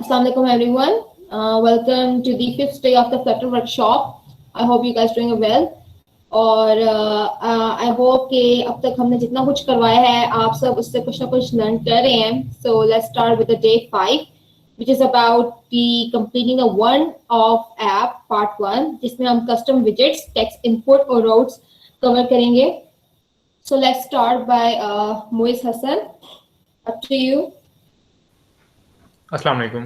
Assalamu alaikum everyone. Welcome to the fifth day of the Flutter workshop. I hope you guys doing well. और I hope कि अब तक हमने जितना कुछ करवाया है आप सब उससे कुछ ना कुछ लर्न कर रहे हैं. So let's start with the day 5 which is about the completing the one of app part 1 जिसमें हम custom widgets, text input और routes cover करेंगे. So let's start by Moiz Hassan. Up to you. अस्सलाम वालेकुम.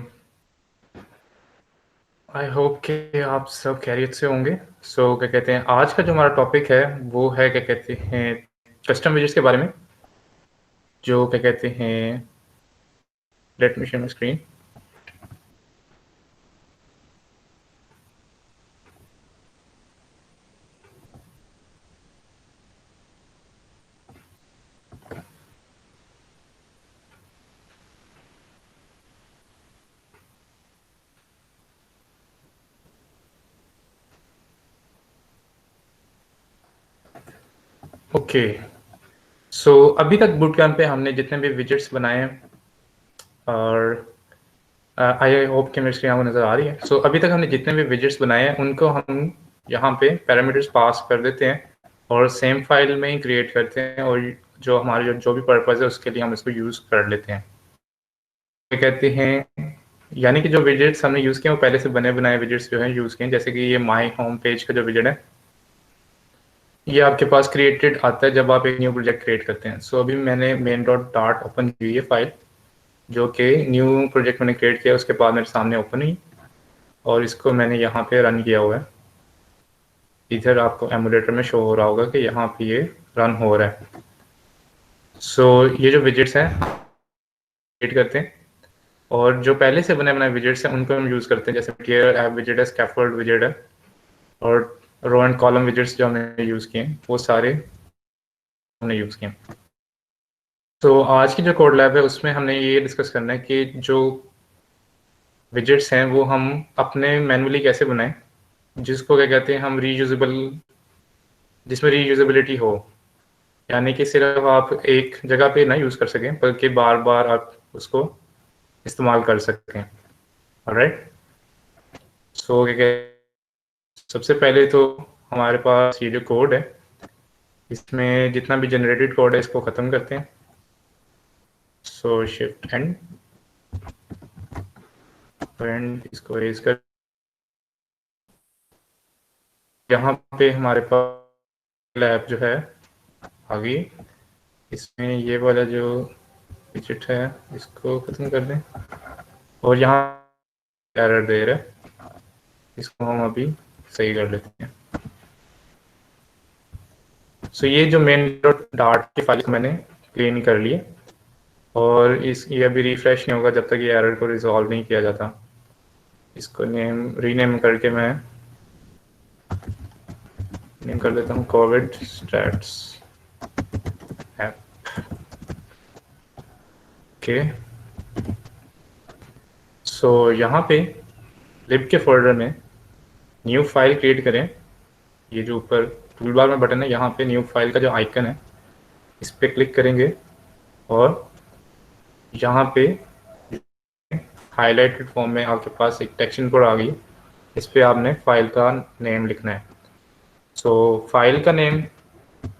I hope कि आप सब खैरियत से होंगे. क्या कहते हैं, आज का जो हमारा टॉपिक है वो है क्या कहते हैं कस्टम विजेट्स के बारे में. जो क्या कहते हैं, let me share my screen. Okay, so अभी तक बूट कैंप पे हमने जितने भी विजेट्स बनाए हैं, और आई होप कि मेरी स्क्रीन आपको नज़र आ रही है. अभी तक हमने जितने भी विजेट्स बनाए हैं उनको हम यहाँ पे पैरामीटर्स पास कर देते हैं और सेम फाइल में ही क्रिएट करते हैं, और जो हमारे जो भी पर्पज़ है उसके लिए हम इसको यूज़ कर लेते हैं. क्या कहते हैं, यानी कि जो विजेट्स हमने यूज़ किए वो पहले से बने बनाए विजेट्स जो हैं यूज़ किए. जैसे कि ये माई होम पेज का जो विजेट है, ये आपके पास क्रिएटेड आता है जब आप एक न्यू प्रोजेक्ट क्रिएट करते हैं. अभी मैंने मेन डॉट डार्ट ओपन की है फाइल, जो कि न्यू प्रोजेक्ट मैंने क्रिएट किया उसके बाद मेरे सामने ओपन हुई, और इसको मैंने यहाँ पे रन किया हुआ है. इधर आपको एमुलेटर में शो हो रहा होगा कि यहाँ पे ये रन हो रहा है. ये जो विजेट्स हैं क्रिएट करते हैं, और जो पहले से बने बनाए विजेट्स हैं उनको हम यूज़ करते हैं. जैसे टियर ऐप विजेट है, स्कैफोल्ड विजेट है, और रो एंड कॉलम विजेट्स जो हमने यूज़ किए हैं वो सारे हमने यूज़ किए. आज की जो कोड लैब है उसमें हमने ये डिस्कस करना है कि जो विजेट्स हैं वो हम अपने मैनुअली कैसे बनाएं, जिसको क्या कहते हैं हम रीयूजेबल, जिसमें रीयूजेबिलिटी हो. यानी कि सिर्फ आप एक जगह पे ना यूज़ कर सकें बल्कि बार बार आप उसको इस्तेमाल कर सकते हैं. ऑलराइट, क्या कहते, सबसे पहले तो हमारे पास ये जो कोड है इसमें जितना भी जनरेटेड कोड है इसको ख़त्म करते हैं. शिफ्ट एंड इसको रेज कर, यहाँ पे हमारे पास ऐप जो है आ गई. इसमें ये वाला जो विजेट है इसको ख़त्म कर दें, और यहाँ एरर दे रहा है, इसको हम अभी सही कर लेते हैं. ये जो मेन डार्ट की फाइल को मैंने क्लीन कर लिए, और ये अभी रिफ्रेश नहीं होगा जब तक ये एरर को रिजॉल्व नहीं किया जाता. इसको रीनेम करके मैं नेम कर देता हूँ कोविड स्टैट्स ऐप. ओके, यहाँ पे लिब के फोल्डर में न्यू फाइल क्रिएट करें. ये जो ऊपर टूल बार में बटन है यहाँ पे न्यू फाइल का जो आइकन है इस पर क्लिक करेंगे, और यहाँ पे हाईलाइटेड फॉर्म में आपके पास एक टेक्स्ट इनपुट आ गई. इस पर आपने फाइल का नेम लिखना है. फाइल का नेम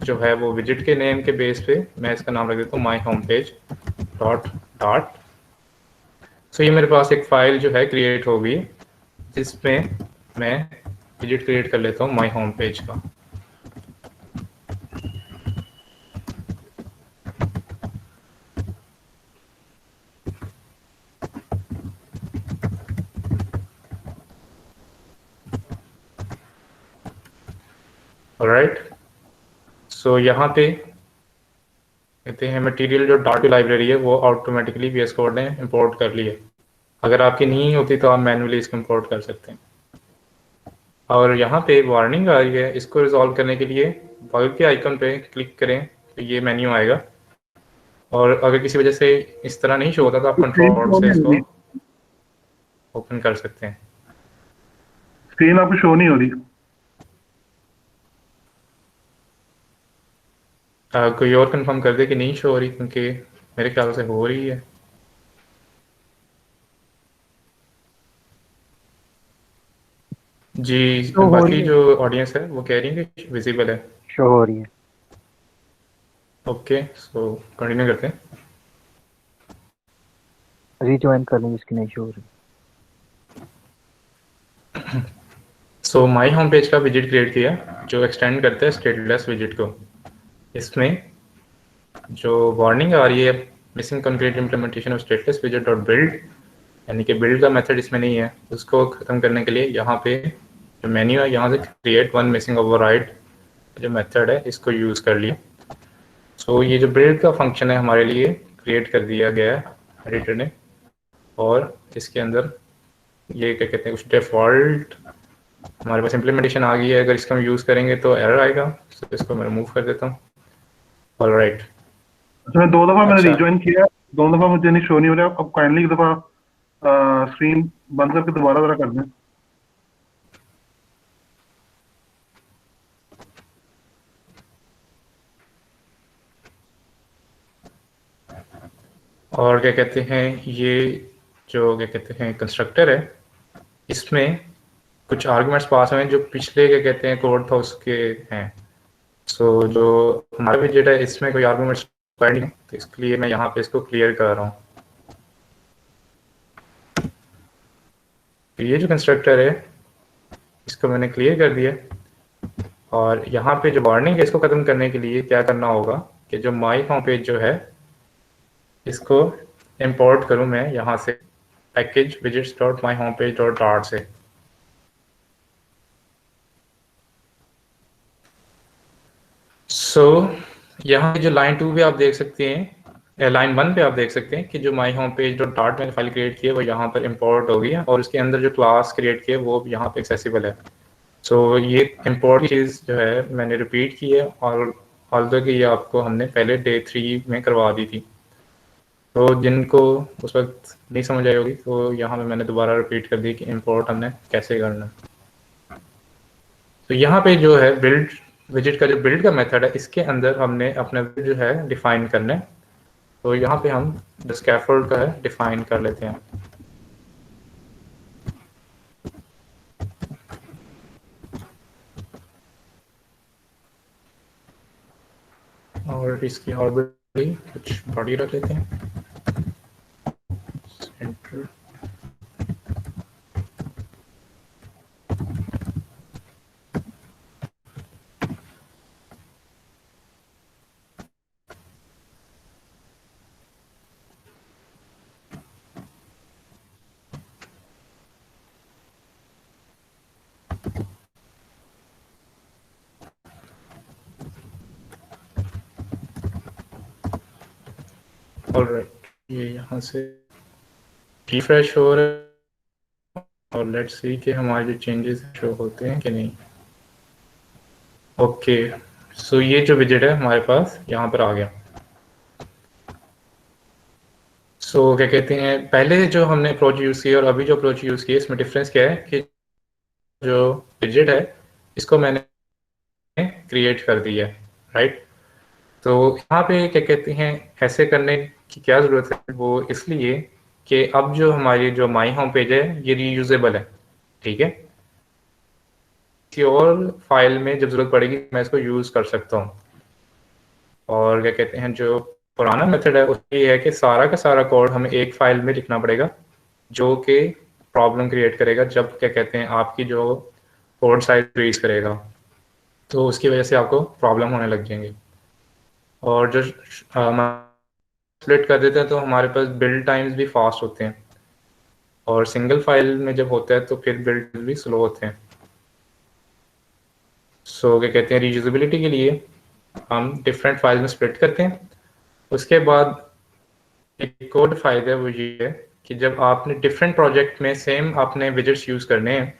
जो है वो विजिट के नेम के बेस पे मैं इसका नाम रख देता हूँ my home page dot dart. ये मेरे पास एक फाइल जो है क्रिएट हो गई जिसमें मैं विजिट क्रिएट कर लेता हूँ माई होम पेज का. ऑलराइट, यहाँ पे कहते हैं मटेरियल जो डार्ट लाइब्रेरी है वो ऑटोमेटिकली VS कोड ने इंपोर्ट कर ली है. अगर आपकी नहीं होती तो आप मैनुअली इसको इंपोर्ट कर सकते हैं. और यहाँ पे वार्निंग आ रही है, इसको रिजॉल्व करने के लिए बग के आइकन पे क्लिक करें तो ये मेन्यू आएगा. और अगर किसी वजह से इस तरह नहीं शो होता तो आप कंट्रोल से इसको ओपन कर सकते हैं. स्क्रीन आपको शो नहीं हो रही. कोई और कंफर्म कर दे कि नहीं शो हो रही, क्योंकि मेरे ख्याल से हो रही है. जी, शो हो रही बाकी है, जो ऑडियंस है वो कह रही है कि विजिबल है। शो हो रही है। ओके, सो कंटिन्यू करते हैं। रीज्वाइन कर लेंगे जिसकी नहीं शो हो रही। सो माई होम पेज का विजिट क्रिएट किया जो एक्सटेंड करता है स्टेटलेस विजिट को। इसमें जो वार्निंग आ रही है missing concrete implementation of stateless visit dot build, यानी कि बिल्ड का मेथड इसमें नहीं है, उसको ख़त्म करने के लिए यहाँ पे जो मेन्यू है यहाँ से क्रिएट वन मिसिंग ओवरराइड जो मेथड है इसको यूज़ कर लिया। सो ये जो बिल्ड का फंक्शन है हमारे लिए क्रिएट कर दिया गया है एडिटर ने, और इसके अंदर ये क्या कहते हैं कुछ डिफ़ॉल्ट हमारे पास इम्प्लीमेंटेशन आ गई है। अगर इसका हम यूज़ करेंगे तो एरर आएगा, तो इसको मैं रिमूव कर देता हूँ। ऑलराइट, अच्छा, मैं 2 दफा मैंने अच्छा रिज्वाइन किया, 2 दफा मुझे नहीं शो नहीं हो रहा। अब काइंडली एक दफा स्क्रीन बंद करके दोबारा जरा कर दें। और क्या कहते हैं ये जो क्या कहते हैं कंस्ट्रक्टर है, इसमें कुछ आर्गुमेंट्स पास हुए हैं जो पिछले क्या कहते हैं कोड था उसके हैं। सो जो हमारा विजेट है इसमें कोई आर्गुमेंट्स नहीं है, तो इसके लिए मैं यहाँ पे इसको क्लियर कर रहा हूँ। तो ये जो कंस्ट्रक्टर है इसको मैंने क्लियर कर दिया, और यहाँ पे जो वार्निंग है इसको ख़त्म करने के लिए क्या करना होगा कि जो माई होम पेज जो है इसको इंपोर्ट करूँ मैं यहाँ से package visits dot my home page dot dart से। सो यहाँ पे जो लाइन 2 पे आप देख सकते हैं, लाइन 1 पे आप देख सकते हैं कि जो my home page dot dart मैंने फाइल क्रिएट की है वो यहाँ पर इंपोर्ट हो गई है, और उसके अंदर जो क्लास क्रिएट किया है वो यहाँ पे एक्सेसिबल है। सो ये इंपोर्ट चीज़ जो है मैंने रिपीट की है, और ऑल्दो कि ये आपको हमने पहले डे 3 में करवा दी थी, तो जिनको उस वक्त नहीं समझ आई होगी तो यहाँ पे मैंने दोबारा रिपीट कर दी कि इंपोर्ट हमने कैसे करना है। तो यहाँ पे जो है बिल्ड विजिट का जो बिल्ड का मेथड है इसके अंदर हमने अपना जो है डिफाइन करना है। तो यहाँ पे हम जो स्कैफोल्ड का है डिफाइन कर लेते हैं। और इसकी ऑर्बिट कुछ बॉडी रख लेते हैं, सेंटर। ऑलराइट, ये यहाँ से रिफ्रेश हो रहा है, और लेट्स सी कि हमारे जो चेंजेस शो होते हैं कि नहीं। ओके, सो ये जो विजिट है हमारे पास यहाँ पर आ गया। सो क्या कहते हैं पहले जो हमने अप्रोच यूज़ की और अभी जो अप्रोच यूज़ की इसमें डिफरेंस क्या है कि जो विजिट है इसको मैंने क्रिएट कर दिया है, राइट। तो यहाँ पे क्या कहते हैं ऐसे करने की क्या ज़रूरत है, वो इसलिए कि अब जो हमारी जो माई होम पेज है ये रीयूजेबल है, ठीक है। किसी और फाइल में जब ज़रूरत पड़ेगी मैं इसको यूज़ कर सकता हूँ। और क्या कहते हैं जो पुराना मेथड है उसमें ये है कि सारा का सारा कोड हमें एक फाइल में लिखना पड़ेगा, जो कि प्रॉब्लम क्रिएट करेगा जब क्या कहते हैं आपकी जो कोड साइज इंक्रीज करेगा, तो उसकी वजह से आपको प्रॉब्लम होने लग जाएंगे। और जो स्प्लिट कर देते हैं तो हमारे पास बिल्ड टाइम्स भी फास्ट होते हैं, और सिंगल फाइल में जब होता है तो फिर बिल्ड भी स्लो होते हैं। सो क्या कहते हैं रीयूजेबिलिटी के लिए हम डिफरेंट फाइल में स्प्लिट करते हैं। उसके बाद एक और फायदा वो ये है कि जब आपने डिफरेंट प्रोजेक्ट में सेम आपने विजिट्स यूज़ करने हैं,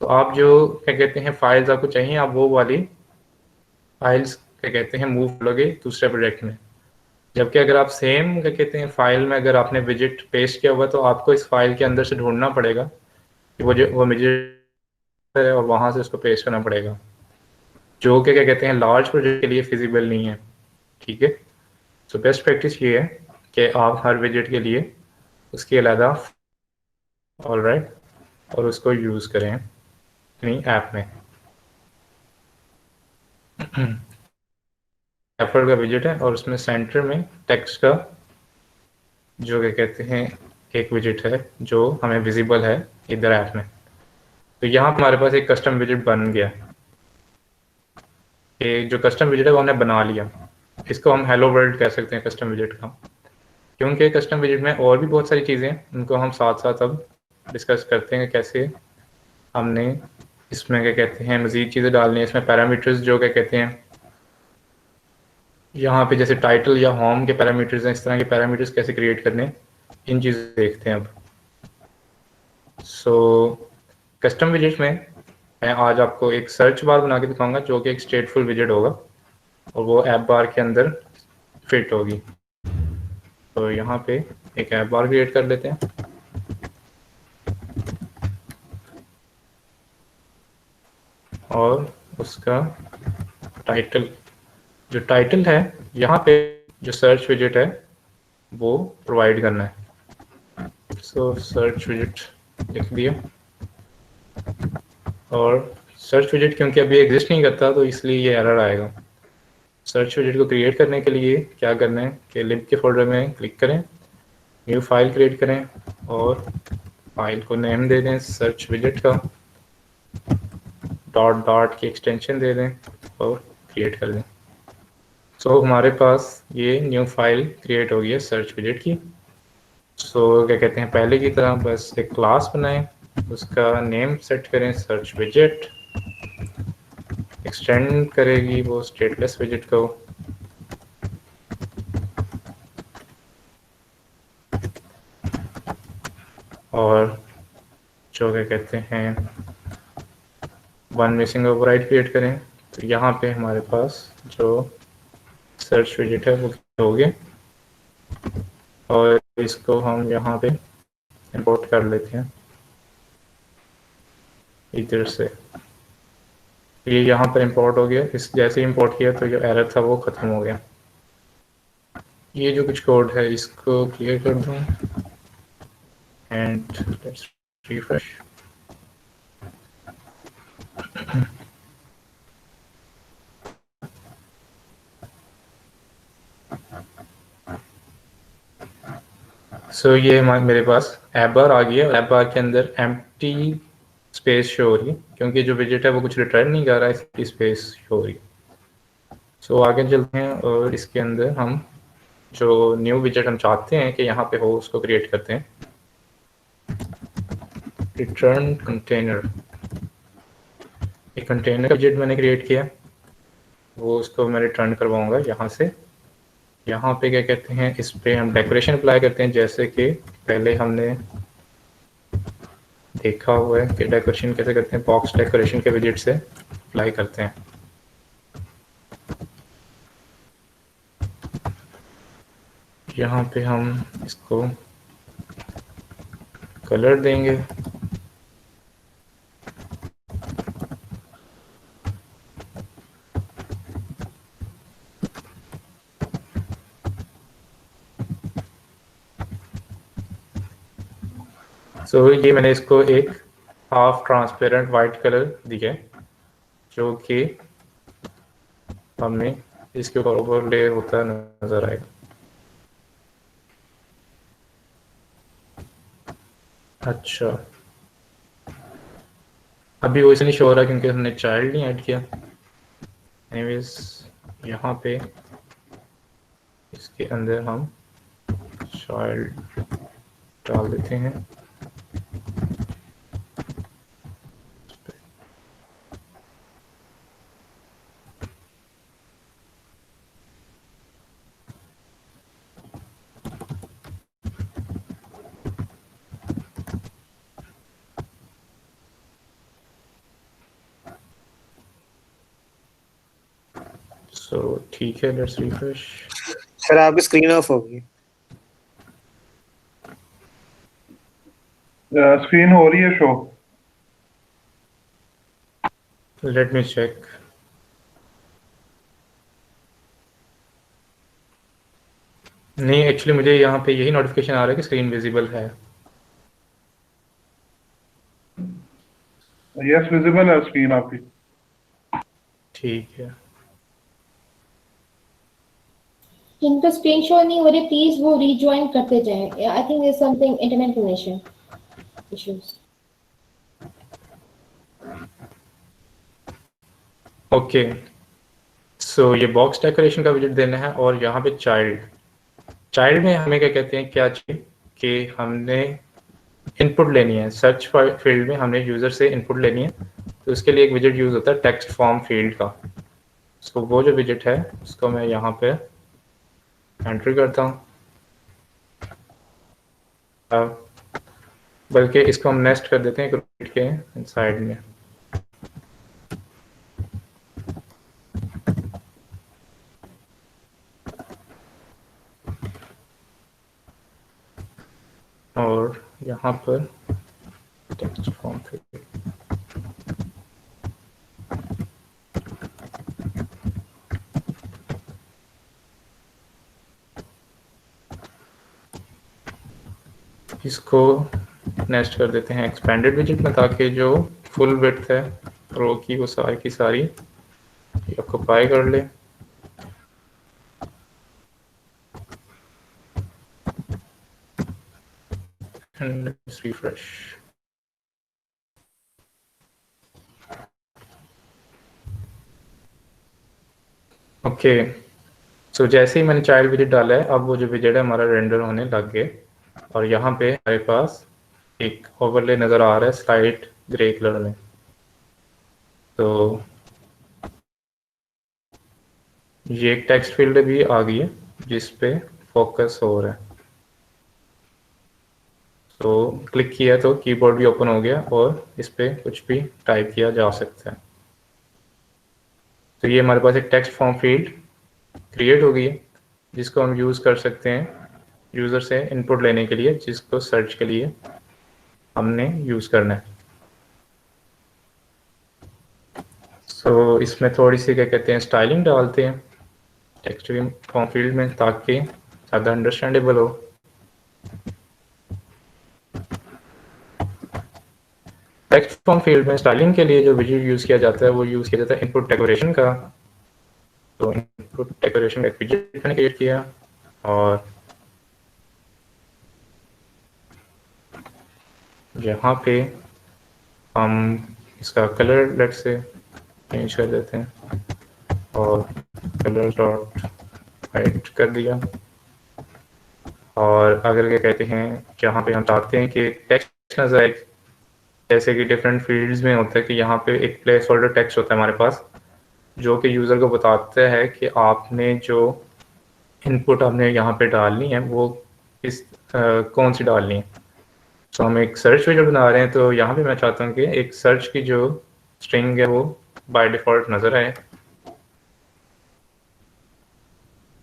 तो आप जो क्या कहते हैं फाइल्स आपको चाहिए आप वो वाली फाइल्स क्या कहते हैं मूव करोगे दूसरे प्रोजेक्ट में। जबकि अगर आप सेम क्या कहते हैं फाइल में अगर आपने विजिट पेस्ट किया हुआ तो आपको इस फाइल के अंदर से ढूंढना पड़ेगा कि वो विजिट है, और वहाँ से उसको पेस्ट करना पड़ेगा, जो कि क्या कहते हैं लार्ज प्रोजेक्ट के लिए फिजिबल नहीं है, ठीक है। तो बेस्ट प्रैक्टिस ये है कि आप हर विजिट के लिए उसकी अलग ऑलराइट और उसको यूज़ करें। अपनी ऐप में। एप्पल का विजेट है और उसमें सेंटर में टेक्स्ट का जो क्या कहते हैं एक विजेट है जो हमें विजिबल है इधर ऐप में। तो यहाँ हमारे पास एक कस्टम विजेट बन गया। ये जो कस्टम विजेट है वो हमने बना लिया। इसको हम हेलो वर्ल्ड कह सकते हैं कस्टम विजेट का, क्योंकि कस्टम विजेट में और भी बहुत सारी चीज़ें हैं, उनको हम साथ साथ अब डिस्कस करते हैं कैसे हमने इसमें क्या कहते हैं मज़ीद चीज़ें डालनी है। इसमें पैरामीटर्स जो क्या कहते हैं यहाँ पे जैसे टाइटल या होम के पैरामीटर्स हैं, इस तरह के पैरामीटर्स कैसे क्रिएट करने हैं, इन चीज़ें देखते हैं अब। सो कस्टम विजेट में मैं आज आपको एक सर्च बार बना के दिखाऊंगा जो कि एक स्टेटफुल विजेट होगा और वो ऐप बार के अंदर फिट होगी। तो यहाँ पे एक ऐप बार क्रिएट कर लेते हैं और उसका टाइटल, जो टाइटल है यहाँ पे जो सर्च विजेट है वो प्रोवाइड करना है। सो सर्च विजेट लिख दिया और सर्च विजेट क्योंकि अभी एग्जिस्ट नहीं करता तो इसलिए ये एरर आएगा। सर्च विजेट को क्रिएट करने के लिए क्या करना है कि लिब के फोल्डर में क्लिक करें, न्यू फाइल क्रिएट करें और फाइल को नेम दे दें सर्च विजेट का, डॉट डॉट की एक्सटेंशन दे दें और क्रिएट कर दें। सो हमारे पास ये न्यू फाइल क्रिएट हो गई है सर्च विजेट की। सो क्या कहते हैं पहले की तरह बस एक क्लास बनाएं, उसका नेम सेट करें सर्च विजेट, एक्सटेंड करेगी वो स्टेटलेस विजेट को, और जो क्या कहते हैं वन मिसिंग ओवरराइड क्रिएट करें। तो यहाँ पे हमारे पास जो सर्च विजेट है वो हो गया और इसको हम यहाँ पे इंपोर्ट कर लेते हैं इधर से। ये यहाँ पर इंपोर्ट हो गया। इस जैसे इंपोर्ट किया तो जो एरर था वो ख़त्म हो गया। ये जो कुछ कोड है इसको क्लियर कर दूँ एंड लेट्स रिफ्रेश। सो ये मेरे पास ऐप बार आ गया। ऐप बार के अंदर एम्प्टी स्पेस शो हो रही है क्योंकि जो विजेट है वो कुछ रिटर्न नहीं कर रहा है, इसकी स्पेस शो हो रही है। सो आगे चलते हैं और इसके अंदर हम जो न्यू विजेट हम चाहते हैं कि यहाँ पे हो उसको क्रिएट करते हैं। रिटर्न कंटेनर, एक कंटेनर विजेट मैंने क्रिएट किया, वो उसको मैं रिटर्न करवाऊंगा यहाँ से। यहाँ पे क्या कहते हैं इस पे हम डेकोरेशन अप्लाई करते हैं, जैसे कि पहले हमने देखा हुआ है कि डेकोरेशन कैसे करते हैं, बॉक्स डेकोरेशन के विजेट से अप्लाई करते हैं। यहाँ पे हम इसको कलर देंगे, सो ये मैंने इसको एक हाफ ट्रांसपेरेंट वाइट कलर दिया जो कि हमें इसके ऊपर ओवरले होता नजर आएगा। अच्छा, अभी वो इसलिए शो हो रहा है क्योंकि हमने चाइल्ड नहीं ऐड किया। एनीवेज यहाँ पे इसके अंदर हम चाइल्ड डाल देते हैं। सो ठीक है, लेट्स रिफ्रेश। सर आपकी स्क्रीन ऑफ होगी। स्क्रीन हो रही है शो। Let me check. नहीं, एक्चुअली मुझे यहाँ पे यही नोटिफिकेशन आ रहा है कि स्क्रीन विजिबल है। यस विजिबल है स्क्रीन आपकी। ठीक है। जिनका स्क्रीन शॉट नहीं हो रही प्लीज वो रीज्वाइन करते जाएं। I think there something internet connection issues. Okay, so ये बॉक्स डेकोरेशन का विजिट देना है और यहाँ पे चाइल्ड, चाइल्ड में हमें क्या कहते हैं, क्या चाहिए कि हमने इनपुट लेनी है, सर्च फील्ड में हमने यूजर से इनपुट लेनी है, तो उसके लिए एक विजिट यूज होता है टेक्स्ट फॉर्म फील्ड का। सो वो जो विजिट है उसको मैं यहाँ पे एंट्री करता हूँ। अब बल्कि इसको हम नेक्स्ट कर देते हैं ग्रुप के साइड में। और यहाँ पर टेक्स्ट फॉर्म फील्ड, इसको नेक्स्ट कर देते हैं एक्सपेंडेड विजिट में, ताकि जो फुल विड्थ है रो की वो सारी की सारी ऑक्यूपाई कर ले। And let's refresh. ओके, सो जैसे ही मैंने चाइल्ड विजिट डाला है, अब वो जो विजिट है हमारा रेंडर होने लग गए और यहाँ पे हमारे पास एक ओवरले नज़र आ रहा है स्लाइट ग्रे कलर में। तो ये एक टेक्स्ट फील्ड भी आ गई है जिस पे फोकस हो रहा है। तो क्लिक किया तो कीबोर्ड भी ओपन हो गया और इस पे कुछ भी टाइप किया जा सकता है। तो ये हमारे पास एक टेक्स्ट फॉर्म फील्ड क्रिएट हो गई है जिसको हम यूज़ कर सकते हैं यूज़र से इनपुट लेने के लिए, जिसको सर्च के लिए हमने यूज़ करना है। सो इसमें थोड़ी सी क्या कहते हैं स्टाइलिंग डालते हैं टेक्स्ट फॉर्म फील्ड में, ताकि ज़्यादा अंडरस्टैंडेबल हो। टेक्स्ट फॉर्म फील्ड में स्टाइलिंग के लिए जो विजिट यूज़ किया जाता है वो यूज़ किया जाता है इनपुट डेकोरेशन का। तो इनपुट डेकोरेशन का एक विजिट मैंने क्रिएट किया और यहाँ पे हम इसका कलर लेट से चेंज कर देते हैं और कलर डॉट वाइट कर दिया। और अगर क्या कहते हैं जहाँ पे हम चाहते हैं कि टेक्स्ट नजर आए, जैसे कि डिफरेंट फील्ड्स में होता है कि यहाँ पे एक प्लेस होल्डर टेक्स्ट होता है हमारे पास जो कि यूज़र को बताता है कि आपने जो इनपुट आपने यहाँ पे डालनी है वो किस कौन सी डालनी है। तो हम एक सर्च विजिट बना रहे हैं, तो यहाँ पे मैं चाहता हूँ कि एक सर्च की जो स्ट्रिंग है वो बाय डिफ़ॉल्ट नज़र आए।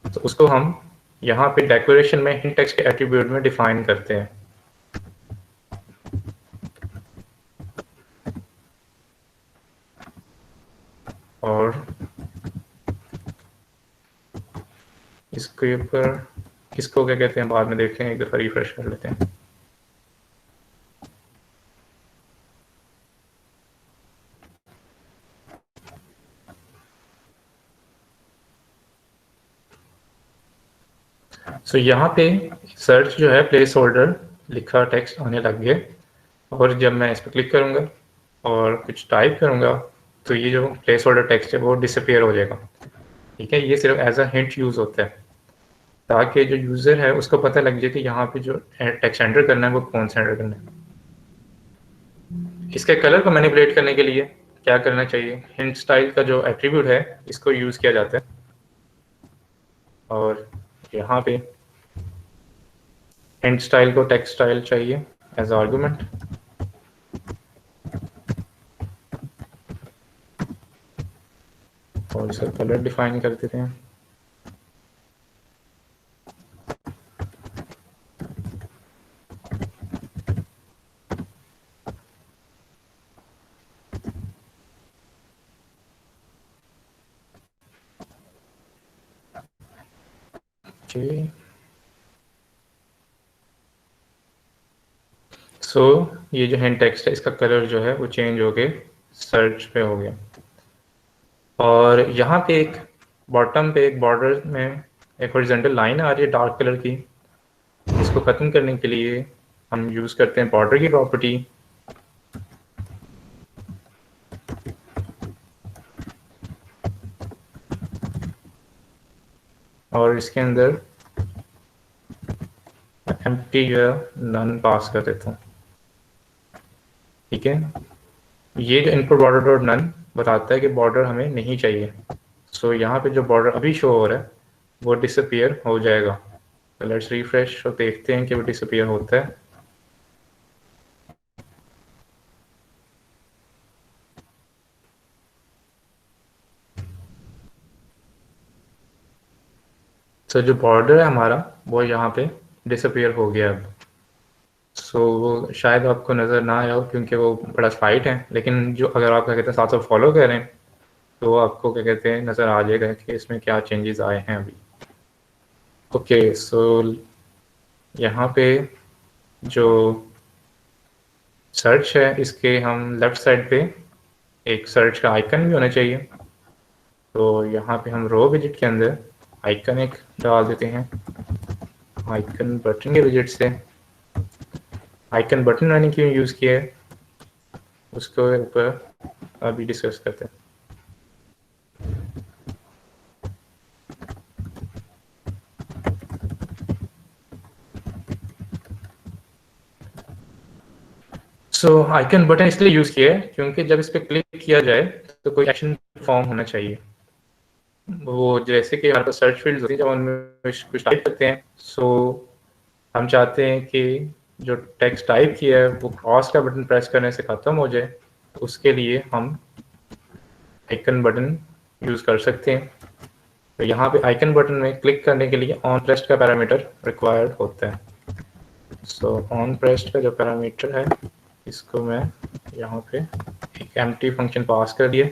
तो उसको हम यहाँ पे डेकोरेशन में हिंट टेक्स्ट के एट्रीब्यूट में डिफाइन करते हैं। और इसके ऊपर इसको क्या कहते हैं बाद में देखते हैं, एक दफ़ा रिफ्रेश कर लेते हैं। सो यहाँ पे सर्च जो है प्लेस होल्डर लिखा टेक्स्ट आने लग गए और जब मैं इस पर क्लिक करूँगा और कुछ टाइप करूँगा तो ये जो प्लेस होल्डर टेक्स्ट है वो डिसअपियर हो जाएगा। ठीक है, ये सिर्फ एज अ हिंट यूज़ होता है ताकि जो यूज़र है उसको पता लग जाए कि यहाँ पे जो टेक्स्ट एंटर करना है वो कौन सा एंटर करना है। इसके कलर को मैनिपुलेट करने के लिए क्या करना चाहिए, हिंट स्टाइल का जो एट्रीब्यूट है इसको यूज़ किया जाता है और यहाँ पे हिंट स्टाइल को टेक्स्ट स्टाइल चाहिए एज आर्गुमेंट। और इसका कलर डिफाइन कर देते हैं। सो ये जो हैंड टेक्स्ट है इसका कलर जो है वो चेंज हो के सर्च पे हो गया। और यहाँ पे एक बॉटम पे एक बॉर्डर में एक हॉरिजॉन्टल लाइन आ रही है डार्क कलर की, इसको ख़त्म करने के लिए हम यूज़ करते हैं बॉर्डर की प्रॉपर्टी। और इसके अंदर एम्प्टी जो है नन पास कर देता हूँ। ठीक है, ये जो इनपुट बॉर्डर डॉट नन बताता है कि बॉर्डर हमें नहीं चाहिए। सो यहाँ पे जो बॉर्डर अभी शो हो रहा है वो डिसअपीयर हो जाएगा। तो लेट्स रिफ्रेश और देखते हैं कि वो डिसअपीयर होता है। सो जो बॉर्डर है हमारा वो यहाँ पे डिसअपीयर हो गया अब। सो वो शायद आपको नज़र ना आया हो क्योंकि वो बड़ा स्लाइट है, लेकिन जो अगर आप क्या कहते हैं साथ साथ फॉलो करें तो आपको क्या कहते हैं नज़र आ जाएगा कि इसमें क्या चेंजेस आए हैं अभी। ओके, सो यहाँ पे जो सर्च है इसके हम लेफ़्ट साइड पे एक सर्च का आइकन भी होना चाहिए। तो यहाँ पे हम रो विजिट के अंदर आइकन एक डाल देते हैं। आइकन बटन के विजिट से आइकन बटन मैंने क्यों यूज़ किया है उसके ऊपर अभी डिस्कस करते हैं। सो आइकन बटन इसलिए यूज़ किया है क्योंकि जब इस पर क्लिक किया जाए तो कोई एक्शन फॉर्म होना चाहिए। वो जैसे कि हमारे पास सर्च फील्ड होती है जब उनमें कुछ टाइप करते हैं, सो हम चाहते हैं कि जो टेक्स्ट टाइप किया है वो क्रॉस का बटन प्रेस करने से ख़त्म हो जाए। तो उसके लिए हम आइकन बटन यूज़ कर सकते हैं। तो यहाँ पे आइकन बटन में क्लिक करने के लिए ऑन प्रेस्ड का पैरामीटर रिक्वायर्ड होता है। सो ऑन प्रेस्ड का जो पैरामीटर है इसको मैं यहाँ पे एक एम्प्टी फंक्शन पास कर दिया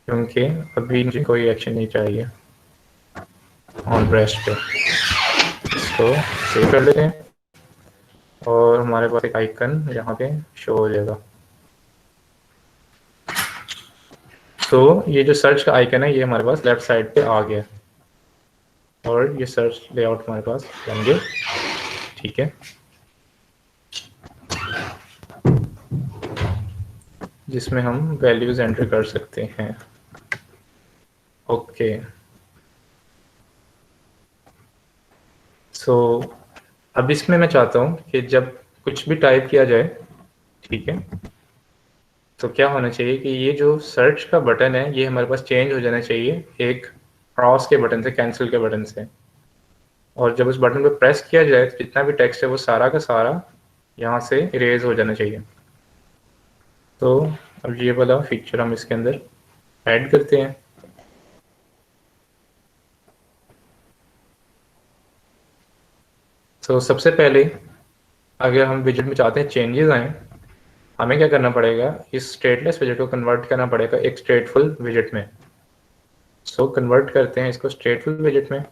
क्योंकि अभी मुझे कोई एक्शन नहीं चाहिए ऑन प्रेस्ड पे। इसको सेव कर लेते हैं और हमारे पास एक आइकन यहाँ पे शो हो जाएगा। तो ये जो सर्च का आइकन है ये हमारे पास लेफ्ट साइड पे आ गया और ये सर्च लेआउट हमारे पास बन गए। ठीक है, जिसमें हम वैल्यूज एंटर कर सकते हैं। ओके, सो अब इसमें मैं चाहता हूँ कि जब कुछ भी टाइप किया जाए, ठीक है, तो क्या होना चाहिए कि ये जो सर्च का बटन है ये हमारे पास चेंज हो जाना चाहिए एक क्रॉस के बटन से, कैंसिल के बटन से। और जब उस बटन पे प्रेस किया जाए तो जितना भी टेक्स्ट है वो सारा का सारा यहाँ से इरेज हो जाना चाहिए। तो अब ये वाला फीचर हम इसके अंदर ऐड करते हैं। तो सबसे पहले अगर हम विजिट में चाहते हैं चेंजेस आए, हमें क्या करना पड़ेगा, इस स्टेटलेस विजिट को कन्वर्ट करना पड़ेगा एक स्टेटफुल विजिट में। सो कन्वर्ट करते हैं इसको स्टेटफुल विजिट में।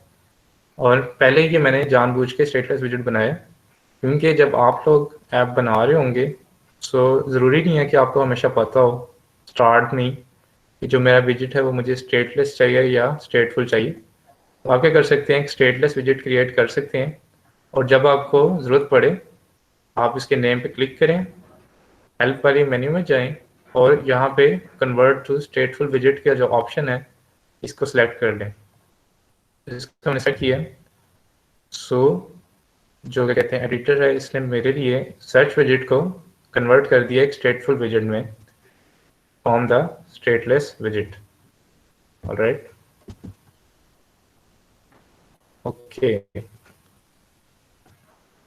और पहले ये मैंने जानबूझ के स्टेटलेस विजिट बनाया क्योंकि जब आप लोग ऐप बना रहे होंगे सो ज़रूरी नहीं है कि आपको हमेशा पता हो स्टार्ट में कि जो मेरा विजिट है वो मुझे स्टेटलेस चाहिए या स्टेटफुल चाहिए। तो आप क्या कर सकते हैं, एक स्टेटलेस विजिट क्रिएट कर सकते हैं और जब आपको ज़रूरत पड़े आप इसके नेम पे क्लिक करें, हेल्प वाली मेन्यू में जाएं और यहाँ पे कन्वर्ट टू स्टेटफुल विजिट का जो ऑप्शन है इसको सिलेक्ट कर लें। इसको हमने सेलेक्ट किया। सो जो क्या कहते हैं एडिटर है इसने मेरे लिए सर्च विजिट को कन्वर्ट कर दिया एक स्टेटफुल विजिट में from the stateless visit. Alright, okay.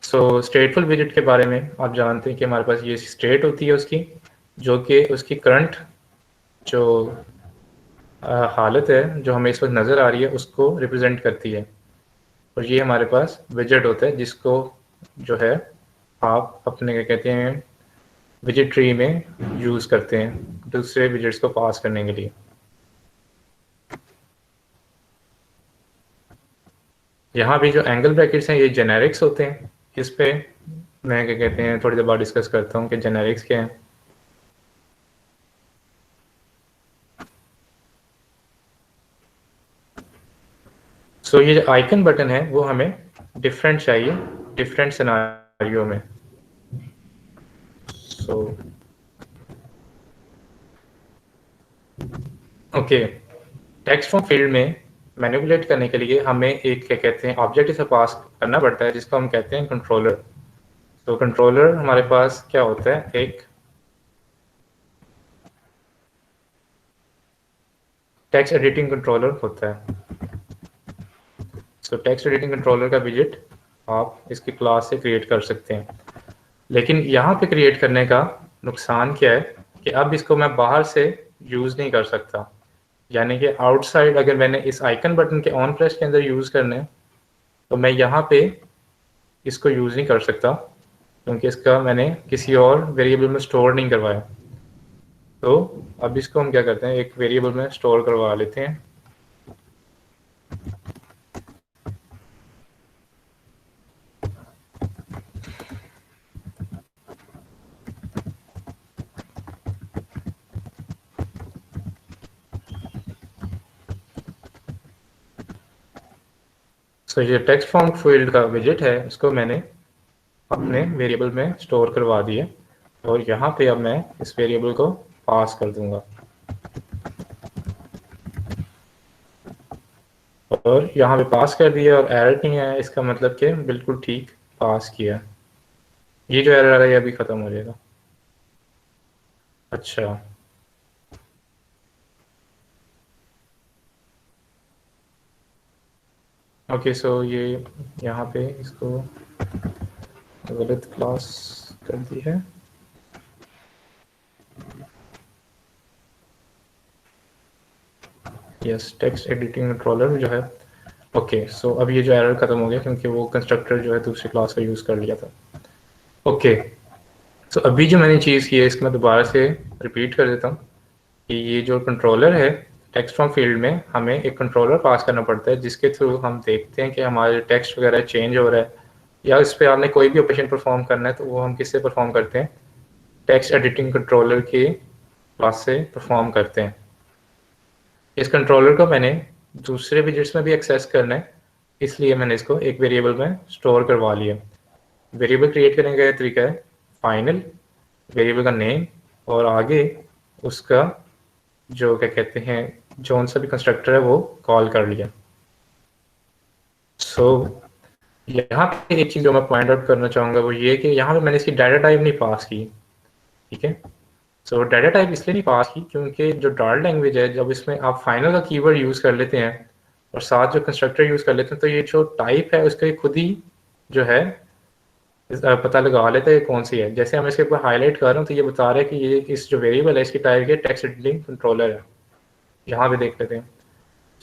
So स्टेटफुल visit के बारे में आप जानते हैं कि हमारे पास ये स्टेट होती है उसकी, जो कि उसकी करंट जो हालत है जो हमें इस वक्त नज़र आ रही है उसको रिप्रेजेंट करती है। और ये हमारे पास विजिट होता है जिसको जो है आप अपने क्या कहते हैं विजिट ट्री में यूज़ करते हैं दूसरे विजिट्स को पास करने के लिए। यहाँ भी जो एंगल ब्रैकेट्स हैं ये जेनेरिक्स होते हैं, इस पे मैं क्या कहते हैं थोड़ी देर बाद डिस्कस करता हूँ कि जेनेरिक्स क्या है। सो ये जो आइकन बटन है वो हमें डिफरेंट चाहिए डिफरेंट सिनारियो में। So okay, text form field में मैनिपुलेट करने के लिए हमें एक क्या कहते हैं ऑब्जेक्ट से पास करना पड़ता है जिसको हम कहते हैं कंट्रोलर। तो कंट्रोलर हमारे पास क्या होता है, एक टेक्स्ट एडिटिंग कंट्रोलर होता है। तो टेक्स्ट एडिटिंग कंट्रोलर का विजेट आप इसकी क्लास से क्रिएट कर सकते हैं, लेकिन यहाँ पे क्रिएट करने का नुकसान क्या है कि अब इसको मैं बाहर से यूज़ नहीं कर सकता। यानी कि आउटसाइड अगर मैंने इस आइकन बटन के ऑन प्रेस के अंदर यूज़ करने हैं, तो मैं यहाँ पे इसको यूज़ नहीं कर सकता क्योंकि इसका मैंने किसी और वेरिएबल में स्टोर नहीं करवाया। तो अब इसको हम क्या करते हैं, एक वेरिएबल में स्टोर करवा लेते हैं। तो ये टेक्स्ट फॉर्म फील्ड का विजेट है, इसको मैंने अपने वेरिएबल में स्टोर करवा दिया और यहाँ पे अब मैं इस वेरिएबल को पास कर दूंगा और यहाँ पे पास कर दिया और एरर नहीं आया, इसका मतलब कि बिल्कुल ठीक पास किया। ये जो एरर आ रहा है अभी खत्म हो जाएगा। अच्छा, ओके, सो ये यहाँ पे इसको गलत क्लास कर दी है। यस, टेक्स्ट एडिटिंग कंट्रोलर जो है। ओके, सो अब ये जो एरर खत्म हो गया क्योंकि वो कंस्ट्रक्टर जो है दूसरी क्लास का यूज़ कर लिया था। ओके, सो अभी जो मैंने चीज़ की है इसको मैं दोबारा से रिपीट कर देता हूँ कि ये जो कंट्रोलर है टेक्स्ट फॉर्म फील्ड में हमें एक कंट्रोलर पास करना पड़ता है जिसके थ्रू हम देखते हैं कि हमारे टेक्स्ट वगैरह चेंज हो रहा है या इस पर आपने कोई भी ऑपरेशन परफॉर्म करना है तो वो हम किससे परफॉर्म करते हैं, टेक्स्ट एडिटिंग कंट्रोलर की क्लास से परफॉर्म करते हैं। इस कंट्रोलर को मैंने दूसरे विजेट्स में भी एक्सेस करना है, इसलिए मैंने इसको एक वेरिएबल में स्टोर करवा लिया। वेरिएबल क्रिएट करने का तरीका है फाइनल वेरिएबल का नेम और आगे उसका जो क्या कहते हैं जो सा भी कंस्ट्रक्टर है वो कॉल कर लिया। सो यहाँ पे एक चीज़ जो मैं पॉइंट आउट करना चाहूँगा वो ये कि यहाँ पे मैंने इसकी डाटा टाइप नहीं पास की, ठीक है। सो डाटा टाइप इसलिए नहीं पास की क्योंकि जो डार्ट लैंग्वेज है जब इसमें आप फाइनल का कीवर्ड यूज़ कर लेते हैं और साथ जो कंस्ट्रक्टर यूज़ कर लेते हैं तो ये जो टाइप है उसका खुद ही जो है पता लगा लेता है कौन सी है। जैसे हम इसके ऊपर हाईलाइट कर रहे हैं तो ये बता रहा है कि ये इस जो वेरिएबल है इसकी टाइप है टेक्स्ट एडिटिंग कंट्रोलर है। यहाँ पे देख लेते हैं।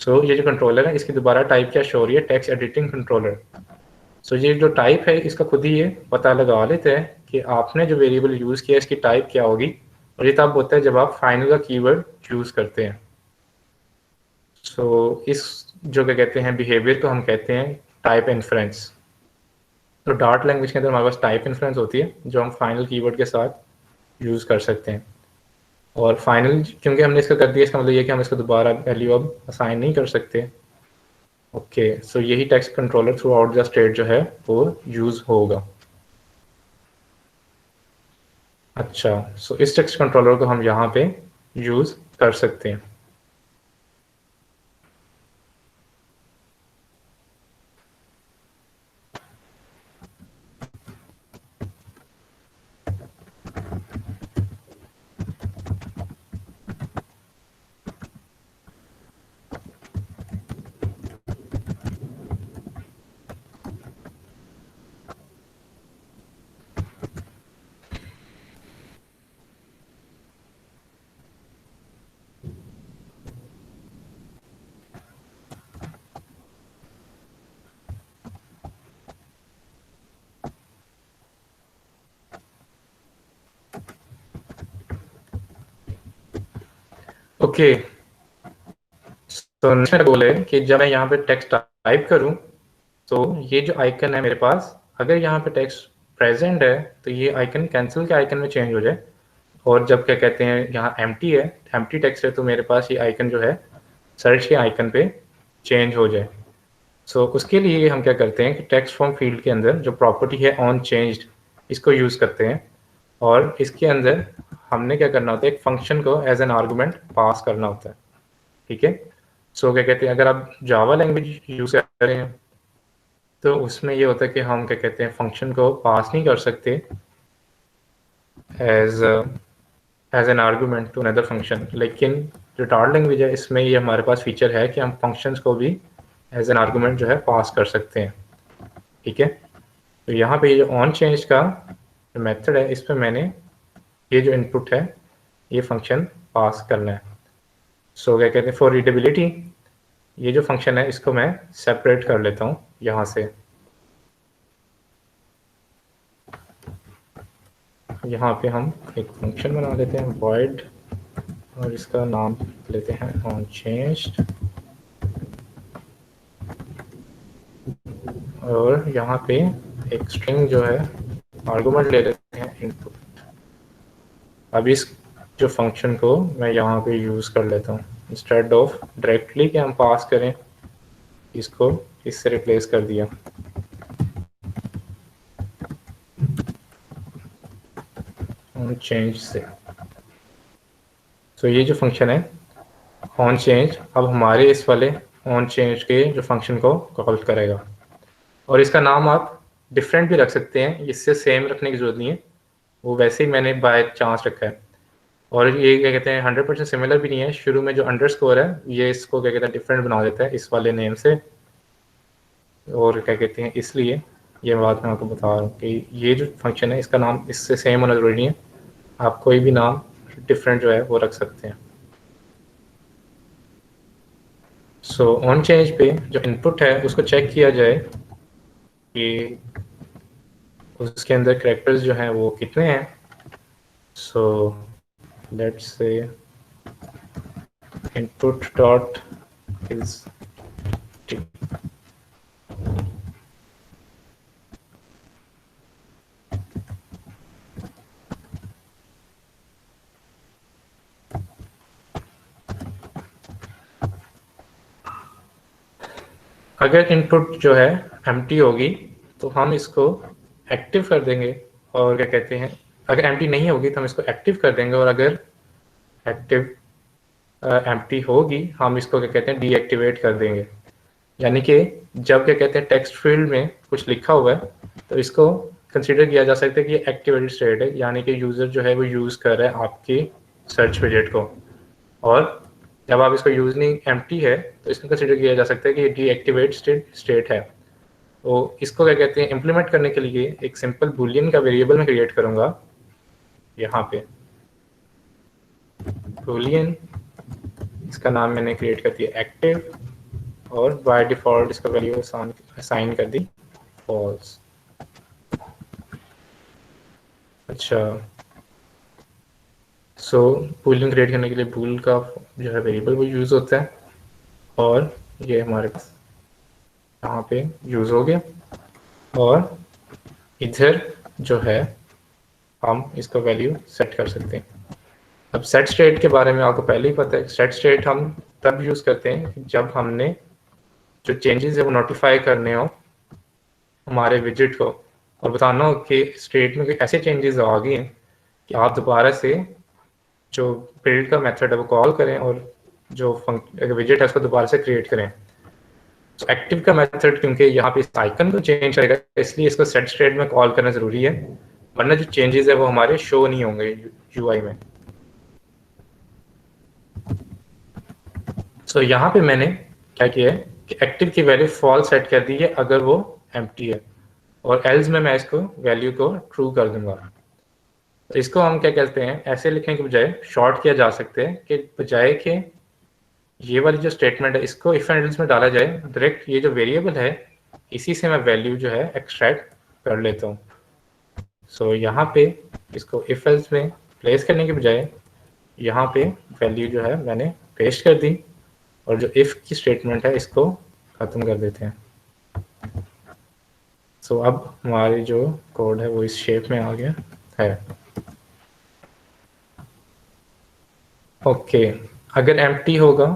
सो ये जो कंट्रोलर है इसकी दोबारा टाइप क्या शो हो रही है, टेक्स्ट एडिटिंग कंट्रोलर। सो ये जो टाइप है इसका खुद ही ये पता लगा लेते हैं कि आपने जो वेरिएबल यूज़ किया इसकी टाइप क्या होगी और ये तब होता है जब आप फाइनल का कीवर्ड चूज़ करते हैं। सो इस जो क्या कहते हैं बिहेवियर को हम कहते हैं टाइप इन्फ्रेंस। तो डार्ट लैंग्वेज के अंदर हमारे पास टाइप इन्फ्रेंस होती है जो हम फाइनल कीवर्ड के साथ यूज़ कर सकते हैं और फाइनल क्योंकि हमने इसका कर दिया इसका मतलब ये कि हम इसको दोबारा वैल्यू अब असाइन नहीं कर सकते। ओके, सो यही text controller through out the state जो है वो यूज़ होगा। अच्छा, सो इस टेक्स्ट कंट्रोलर को हम यहाँ पे यूज़ कर सकते हैं। ओके, तो नेक्स्ट गोल है कि जब मैं यहाँ पे टेक्स्ट टाइप करूँ तो ये जो आइकन है मेरे पास, अगर यहाँ पे टेक्स्ट प्रेजेंट है तो ये आइकन कैंसिल के आइकन में चेंज हो जाए, और जब क्या कहते हैं यहाँ एम्प्टी है, एम्प्टी टेक्स्ट है, तो मेरे पास ये आइकन जो है सर्च के आइकन पे चेंज हो जाए। सो उसके लिए हम क्या करते हैं कि टेक्स्ट फॉर्म फील्ड के अंदर जो प्रॉपर्टी है ऑन चेंज्ड, इसको यूज़ करते हैं, और इसके अंदर हमने क्या करना होता है, एक फंक्शन को एज एन आर्गूमेंट पास करना होता है। ठीक है। सो क्या कहते हैं, अगर आप जावा लैंग्वेज यूज़ कर रहे हैं तो उसमें ये होता है कि हम क्या कहते हैं फंक्शन को पास नहीं कर सकते as an argument to another function, लेकिन जो टार लैंग्वेज है इसमें ये हमारे पास फीचर है कि हम फंक्शंस को भी एज एन आर्गूमेंट जो है पास कर सकते हैं। ठीक है। तो यहाँ पे ये जो ऑन चेंज का जो मेथड है, इस पर मैंने ये जो इनपुट है ये फंक्शन पास करना है। सो क्या कहते हैं, फॉर रीडेबिलिटी ये जो फंक्शन है इसको मैं सेपरेट कर लेता हूँ यहाँ से। यहाँ पे हम एक फंक्शन बना लेते हैं void, और इसका नाम लेते हैं on changed, और यहाँ पे एक स्ट्रिंग जो है आर्गुमेंट ले लेते हैं इनपुट। अब इस जो फंक्शन को मैं यहाँ पे यूज़ कर लेता हूँ, इंस्टेड ऑफ डायरेक्टली कि हम पास करें, इसको इससे रिप्लेस कर दिया। ऑन चेंज से, तो ये जो फंक्शन है ऑन चेंज अब हमारे इस वाले ऑन चेंज के जो फंक्शन को कॉल करेगा, और इसका नाम आप डिफरेंट भी रख सकते हैं, इससे सेम रखने की जरूरत नहीं है, वो वैसे ही मैंने बाय चांस रखा है। और ये क्या कहते हैं 100% सिमिलर भी नहीं है, शुरू में जो अंडरस्कोर है ये इसको क्या कहते हैं डिफरेंट बना देता है इस वाले नेम से, और क्या कहते हैं इसलिए ये बात मैं आपको बता रहा हूँ कि ये जो फंक्शन है इसका नाम इससे सेम होना जरूरी नहीं है, आप कोई भी नाम डिफरेंट जो है वो रख सकते हैं। सो ऑन चेंज पे जो इनपुट है उसको चेक किया जाए कि उसके अंदर कैरेक्टर्स जो हैं वो कितने हैं। So let's say input dot is अगर इनपुट जो है एम्प्टी होगी तो हम इसको एक्टिव कर देंगे, और क्या कहते हैं अगर एम्प्टी नहीं होगी तो हम इसको एक्टिव कर देंगे, और अगर एक्टिव एम्प्टी होगी हम इसको क्या कहते हैं डीएक्टिवेट कर देंगे। यानी कि जब क्या कहते हैं टेक्स्ट फील्ड में कुछ लिखा हुआ है तो इसको कंसीडर किया जा सकता है कि ये एक्टिवेटेड स्टेट है, यानी कि यूज़र जो है वो यूज़ कर रहा है आपकी सर्च विजेट को, और जब आप इसको यूज नहीं एम्प्टी है तो इसको कंसिडर किया जा सकता है कि ये डीएक्टिवेट स्टेट है। तो इसको क्या कहते हैं इम्प्लीमेंट करने के लिए एक सिंपल बूलियन का वेरिएबल मैं क्रिएट करूंगा यहाँ पे बूलियन, इसका नाम मैंने क्रिएट कर दिया एक्टिव, और बाय डिफॉल्ट इसका वैल्यू असाइन कर दी फॉल्स। अच्छा, सो बूलियन क्रिएट करने के लिए बूल का जो है वेरिएबल वो यूज़ होता है, और ये हमारे पास यहाँ पे यूज़ हो गया, और इधर जो है हम इसका वैल्यू सेट कर सकते हैं। अब सेट स्टेट के बारे में आपको पहले ही पता है, सेट स्टेट हम तब यूज़ करते हैं जब हमने जो चेंजेस है वो नोटिफाई करने हो हमारे विजिट को, और बताना हो कि स्टेट में कोई ऐसे चेंजेस आ गए हैं कि आप दोबारा से जो बिल्ड का मेथड है वो कॉल करें और जो विजेट है उसको दोबारा से क्रिएट करें। तो एक्टिव का मेथड क्योंकि यहाँ पे इस आइकन को चेंज करेगा इसलिए इसको सेट स्टेट में कॉल करना जरूरी है, वरना जो चेंजेस है वो हमारे शो नहीं होंगे यूआई में। सो यहाँ पे मैंने क्या किया है कि एक्टिव की वैल्यू फॉल्स सेट कर दी है अगर वो एम्प्टी है, और एल्स में मैं इसको वैल्यू को ट्रू कर दूंगा। तो इसको हम क्या कहते हैं ऐसे लिखने के बजाय शॉर्ट किया जा सकते हैं कि बजाय के ये वाली जो स्टेटमेंट है इसको इफ एंड एल्स में डाला जाए, डायरेक्ट ये जो वेरिएबल है इसी से मैं वैल्यू जो है एक्सट्रैक्ट कर लेता हूँ। सो यहाँ पे इसको इफ एल्स में प्लेस करने के बजाय यहाँ पे वैल्यू जो है मैंने पेस्ट कर दी, और जो इफ की स्टेटमेंट है इसको खत्म कर देते हैं। सो अब हमारी जो कोड है वो इस शेप में आ गया है। ओके, अगर एम्प्टी होगा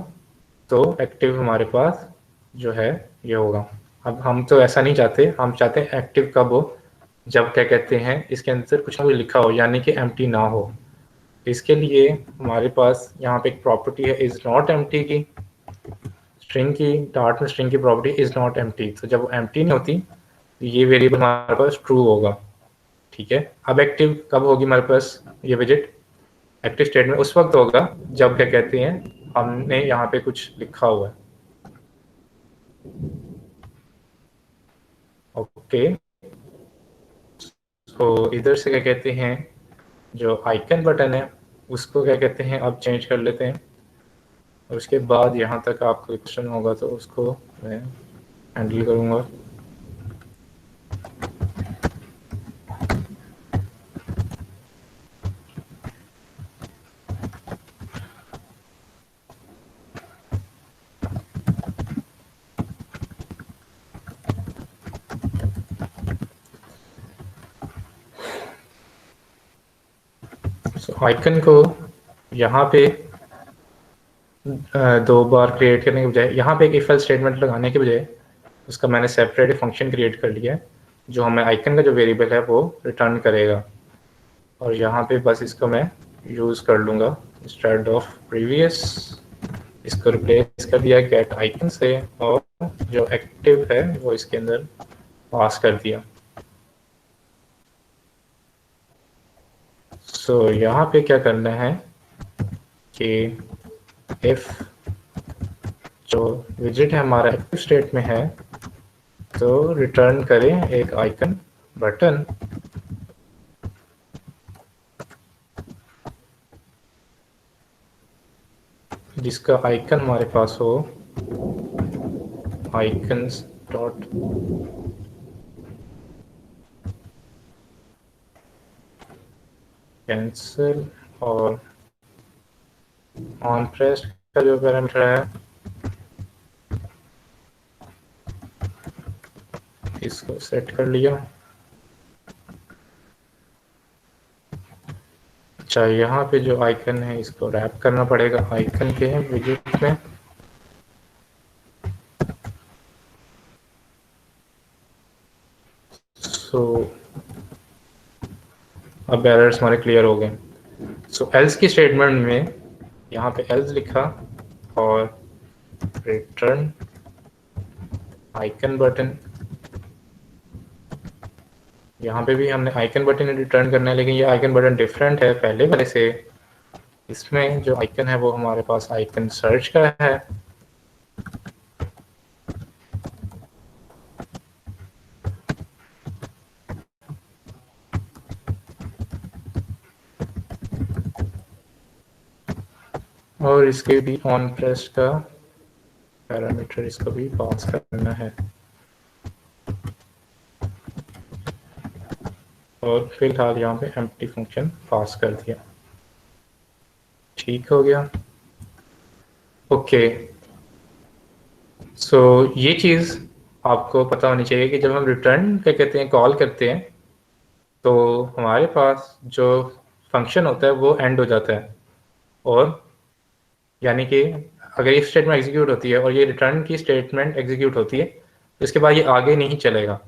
तो एक्टिव हमारे पास जो है ये होगा। अब हम तो ऐसा नहीं चाहते, हम चाहते हैं एक्टिव कब हो, जब क्या कहते हैं इसके अंदर कुछ ना कुछ लिखा हो, यानी कि एम्प्टी ना हो। इसके लिए हमारे पास यहाँ पे एक प्रॉपर्टी है इज नॉट एम्प्टी की, स्ट्रिंग की, डार्ट में स्ट्रिंग की प्रॉपर्टी इज नॉट एम्प्टी। तो जब एम्प्टी नहीं होती तो ये वेरिएबल हमारे पास ट्रू होगा। ठीक है, अब एक्टिव कब होगी हमारे पास ये विजिट, एक्टिव स्टेट में उस वक्त होगा जब क्या कहते हैं हमने यहाँ पे कुछ लिखा हुआ है। ओके, तो इधर से क्या कहते हैं जो आइकन बटन है उसको क्या कहते हैं अब चेंज कर लेते हैं, और उसके बाद यहाँ तक आपको क्वेश्चन होगा तो उसको मैं हैंडल करूँगा। आइकन को यहाँ पे दो बार क्रिएट करने के बजाय, यहाँ पे एक इफ एल्स स्टेटमेंट लगाने के बजाय उसका मैंने सेपरेट फंक्शन क्रिएट कर लिया है जो हमें आइकन का जो वेरिएबल है वो रिटर्न करेगा। और यहाँ पे बस इसको मैं यूज़ कर लूँगा इंस्टेड ऑफ प्रीवियस, इसको रिप्लेस कर दिया गेट आइकन से, और जो एक्टिव है वो इसके अंदर पास कर दिया। सो यहाँ पे क्या करना है कि इफ जो विजिट है हमारा एक्टिव स्टेट में है तो रिटर्न करें एक आइकन बटन जिसका आइकन हमारे पास हो आइकन्स डॉट कैंसिल, और ऑन प्रेस का जो पैरामीटर है इसको सेट कर लिया। अच्छा, यहाँ पे जो आइकन है इसको रैप करना पड़ेगा आइकन के विजिट में। सो अब एरर्स हमारे क्लियर हो गए। सो एल्स की स्टेटमेंट में यहाँ पे एल्स लिखा और रिटर्न आइकन बटन, यहाँ पे भी हमने आइकन बटन रिटर्न करना है, लेकिन ये आइकन बटन डिफरेंट है पहले वाले से। इसमें जो आइकन है वो हमारे पास आइकन सर्च का है। और इसके भी ऑन प्रेस का पैरामीटर इसको भी पास करना है। और फिलहाल यहाँ पे एम्प्टी फंक्शन पास कर दिया। ठीक हो गया। ओके, सो ये चीज़ आपको पता होनी चाहिए कि जब हम रिटर्न क्या कहते हैं कॉल करते हैं तो हमारे पास जो फंक्शन होता है वो एंड हो जाता है, और यानी कि अगर ये स्टेटमेंट एग्जीक्यूट होती है और ये रिटर्न की स्टेटमेंट एग्जीक्यूट होती है तो इसके बाद ये आगे नहीं चलेगा।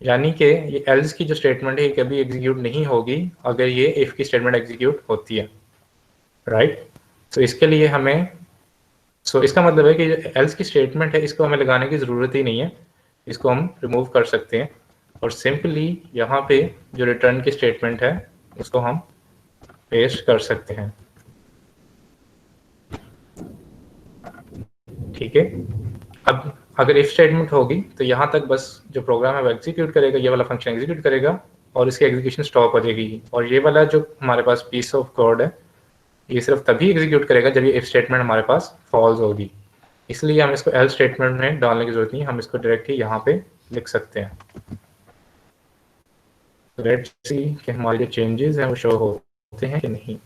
यानी कि ये एल्स की जो स्टेटमेंट है ये कभी एग्जीक्यूट नहीं होगी अगर ये इफ की स्टेटमेंट एग्जीक्यूट होती है, राइट। तो इसके लिए हमें इसका मतलब है कि जो एल्स की स्टेटमेंट है इसको हमें लगाने की ज़रूरत ही नहीं है, इसको हम रिमूव कर सकते हैं और सिंपली यहाँ पे जो रिटर्न की स्टेटमेंट है उसको हम पेस्ट कर सकते हैं। ठीक है, अब अगर इफ स्टेटमेंट होगी तो यहाँ तक बस जो प्रोग्राम है वो एग्जीक्यूट करेगा, ये वाला फंक्शन एग्जीक्यूट करेगा और इसकी एग्जीक्यूशन स्टॉप हो जाएगी। और ये वाला जो हमारे पास पीस ऑफ कोड है ये सिर्फ तभी एग्जीक्यूट करेगा जब ये इफ स्टेटमेंट हमारे पास फॉल्स होगी। इसलिए हम इसको एल्स स्टेटमेंट में डालने की जरूरत नहीं, हम इसको डायरेक्टली यहाँ पे लिख सकते हैं। लेट्स सी कि हमारे जो चेंजेस हैं वो शो होते हैं कि नहीं।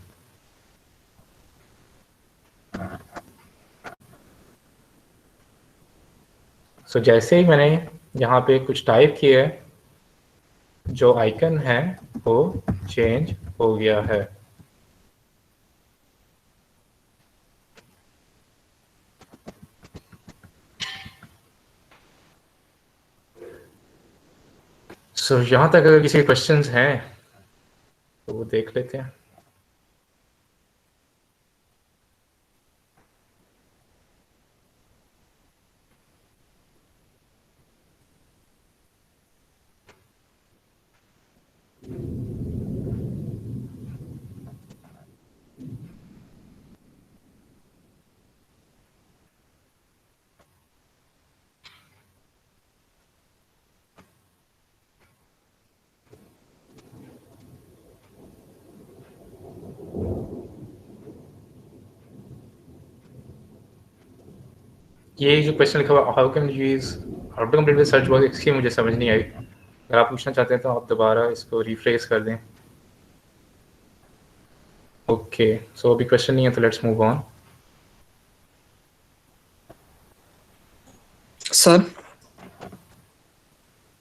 जैसे ही मैंने यहाँ पे कुछ टाइप किया है, जो आइकन है वो चेंज हो गया है। सो यहाँ तक अगर किसी क्वेश्चंस हैं तो वो देख लेते हैं। ये जो क्वेश्चन लिखा हुआ how can use how to complete with search box, इसकी मुझे समझ नहीं आई। अगर आप पूछना चाहते हैं तो आप दोबारा इसको रिफ्रेश कर दें। ओके, सो अभी क्वेश्चन नहीं है तो let's move on. Sir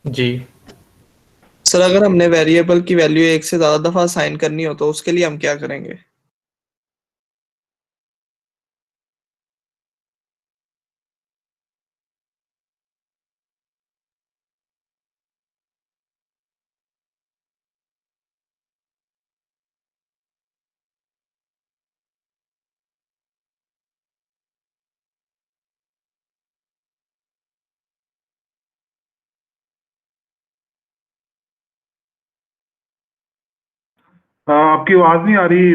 ji, sir अगर हमने वेरिएबल की वैल्यू एक से ज्यादा दफा असाइन करनी हो तो उसके लिए हम क्या करेंगे? आपकी आवाज नहीं आ रही।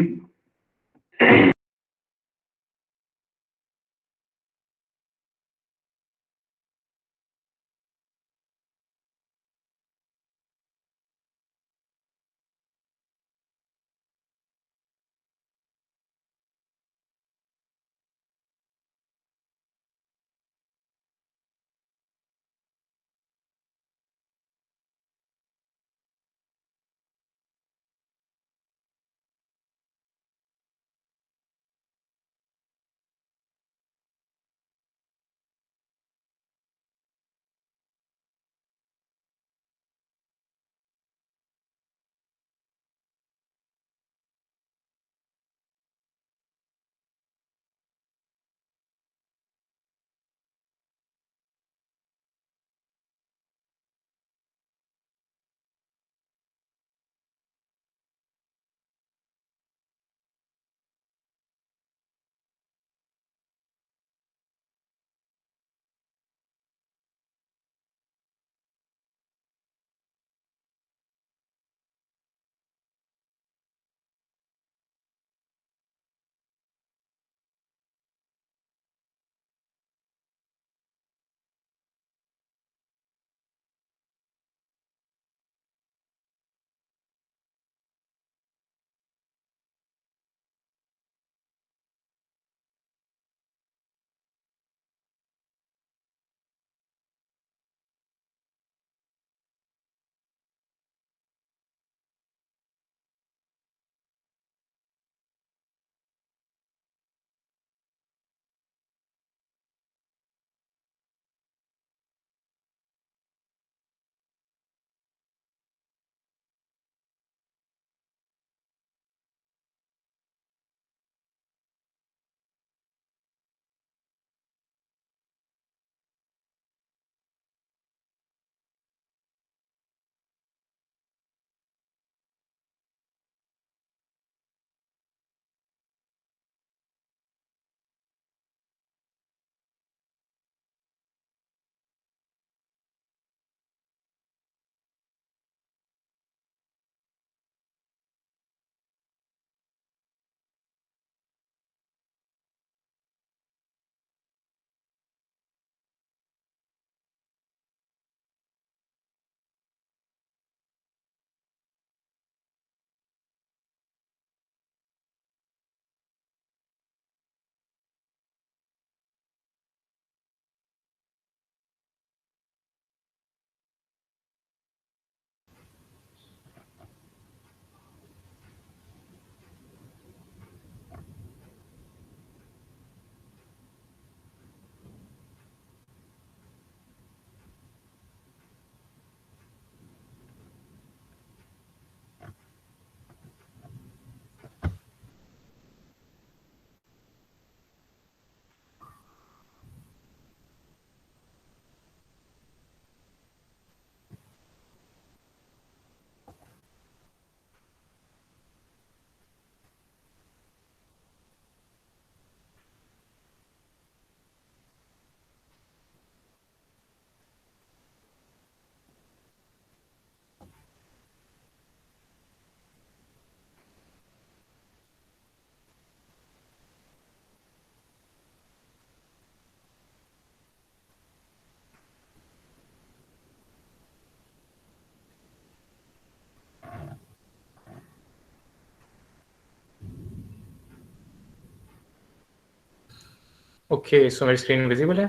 ओके, सो मेरी स्क्रीन विजिबल है?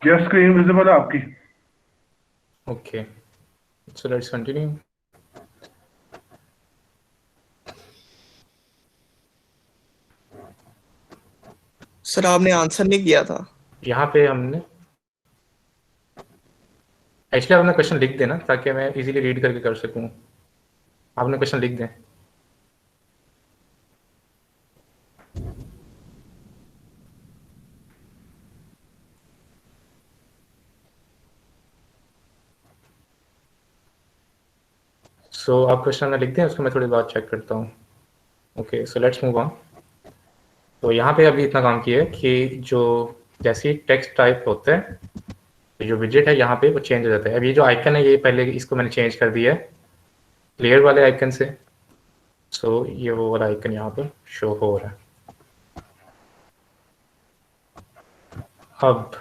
यस, स्क्रीन विजिबल है आपकी। Okay, so let's continue. Sir आपने आंसर नहीं किया था। यहाँ पे हमने एक्चुअली आपने क्वेश्चन लिख देना ताकि मैं इजीली रीड करके कर सकूं। आपने क्वेश्चन लिख दें। सो आप क्वेश्चन में लिख दें, उसको मैं थोड़ी बात चेक करता हूँ। Okay, so let's move on. तो यहाँ पे अभी इतना काम किया है कि जो जैसे टेक्स्ट टाइप होता है, जो विजेट है यहाँ पे वो चेंज हो जाता है। अब ये जो आइकन है, ये पहले इसको मैंने चेंज कर दिया है क्लियर वाले आइकन से। सो ये वो वाला आइकन यहाँ पर शो हो रहा है। अब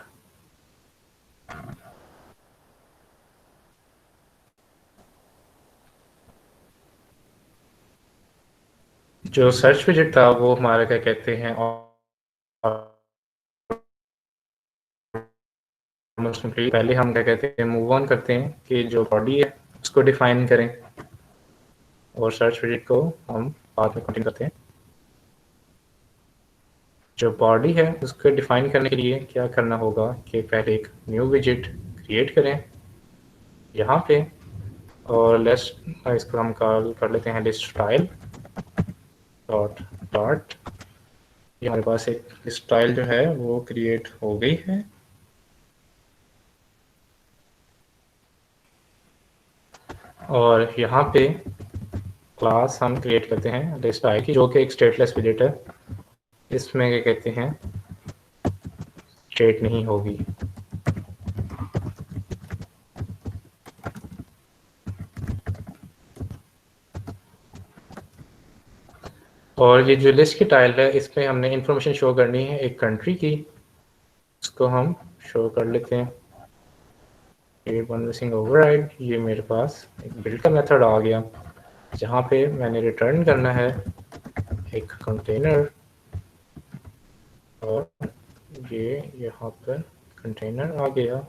जो सर्च विजेट था वो हमारा क्या कहते हैं ऑलमोस्ट कंप्लीट। पहले हम क्या कहते हैं मूव ऑन करते हैं कि जो बॉडी है उसको डिफाइन करें, और सर्च विजेट को हम बाद में कंटिन्यू करते हैं। जो बॉडी है उसको डिफाइन करने के लिए क्या करना होगा कि पहले एक न्यू विजेट क्रिएट करें यहाँ पे, और लेट्स इसको हम कॉल कर लेते हैं लिस्ट स्टाइल डॉट डॉट। ये हमारे पास एक लिस्ट स्टाइल जो है वो क्रिएट हो गई है। और यहाँ पे क्लास हम क्रिएट करते हैं लिस्ट आई की, जो कि एक स्टेटलेस विजेट है। इसमें क्या कहते हैं स्टेट नहीं होगी। और ये जो लिस्ट की टाइल है इसमें हमने इंफॉर्मेशन शो करनी है एक कंट्री की, इसको हम शो कर लेते हैं। ये वन मिसिंग ओवरराइड, ये मेरे पास एक बिल्ड का मेथड आ गया जहाँ पे मैंने रिटर्न करना है एक कंटेनर, और ये यहाँ पर कंटेनर आ गया,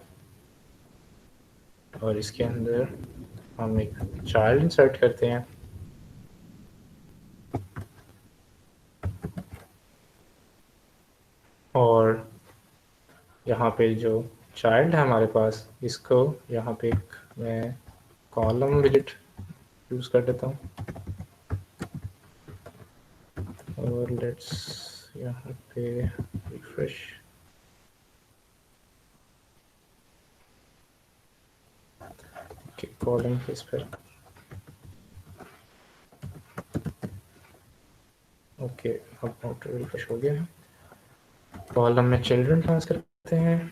और इसके अंदर हम एक चाइल्ड इंसर्ट करते हैं। और यहाँ पे जो चाइल्ड है हमारे पास, इसको यहाँ पे एक मैं कॉलम विजेट यूज कर देता हूँ, और लेट्स यहाँ पे रिफ्रेश। कॉलम इस पर ओके, अब आउटर रिफ्रेश हो गया है। कॉलम में चिल्ड्रन पास करते हैं।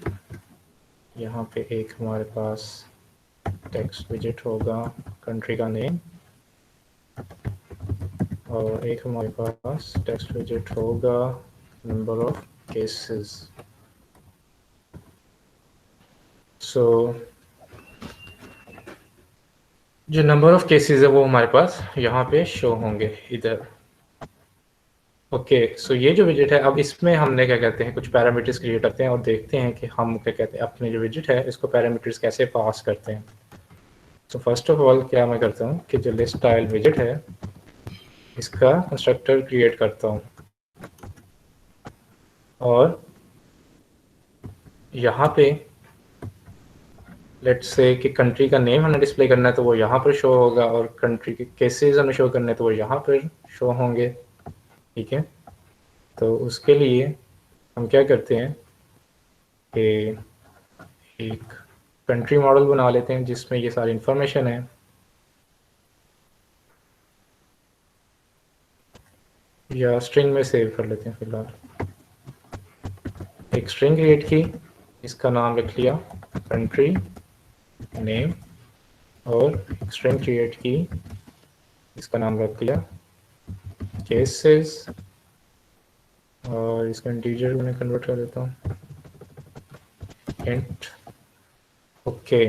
यहाँ पे एक हमारे पास टेक्स्ट विजेट होगा कंट्री का नेम, और एक हमारे पास टेक्स्ट विजेट होगा नंबर ऑफ केसेस। सो जो नंबर ऑफ केसेस है वो हमारे पास यहाँ पे शो होंगे इधर। ओके, सो ये जो विजेट है, अब इसमें हमने क्या कहते हैं कुछ पैरामीटर्स क्रिएट करते हैं और देखते हैं कि हम क्या कहते हैं अपने जो विजेट है इसको पैरामीटर्स कैसे पास करते हैं। तो फर्स्ट ऑफ ऑल क्या मैं करता हूँ कि जो लिस्ट स्टाइल विजेट है इसका कंस्ट्रक्टर क्रिएट करता हूँ, और यहाँ पे लेट्स से कि कंट्री का नेम हमें डिस्प्ले करना है तो वो यहाँ पर शो होगा, और कंट्री के केसेस हमें शो करने तो वो यहाँ पर शो होंगे। ठीक है, तो उसके लिए हम क्या करते हैं कि एक कंट्री मॉडल बना लेते हैं जिसमें ये सारी इंफॉर्मेशन है। या स्ट्रिंग में सेव कर लेते हैं फिलहाल। एक स्ट्रिंग क्रिएट की, इसका नाम लिख लिया कंट्री नेम, और स्ट्रिंग क्रिएट की, इसका नाम रख लिया केसेस, और इसका इंटीजर में कन्वर्ट कर देता हूँ इंट। ओके,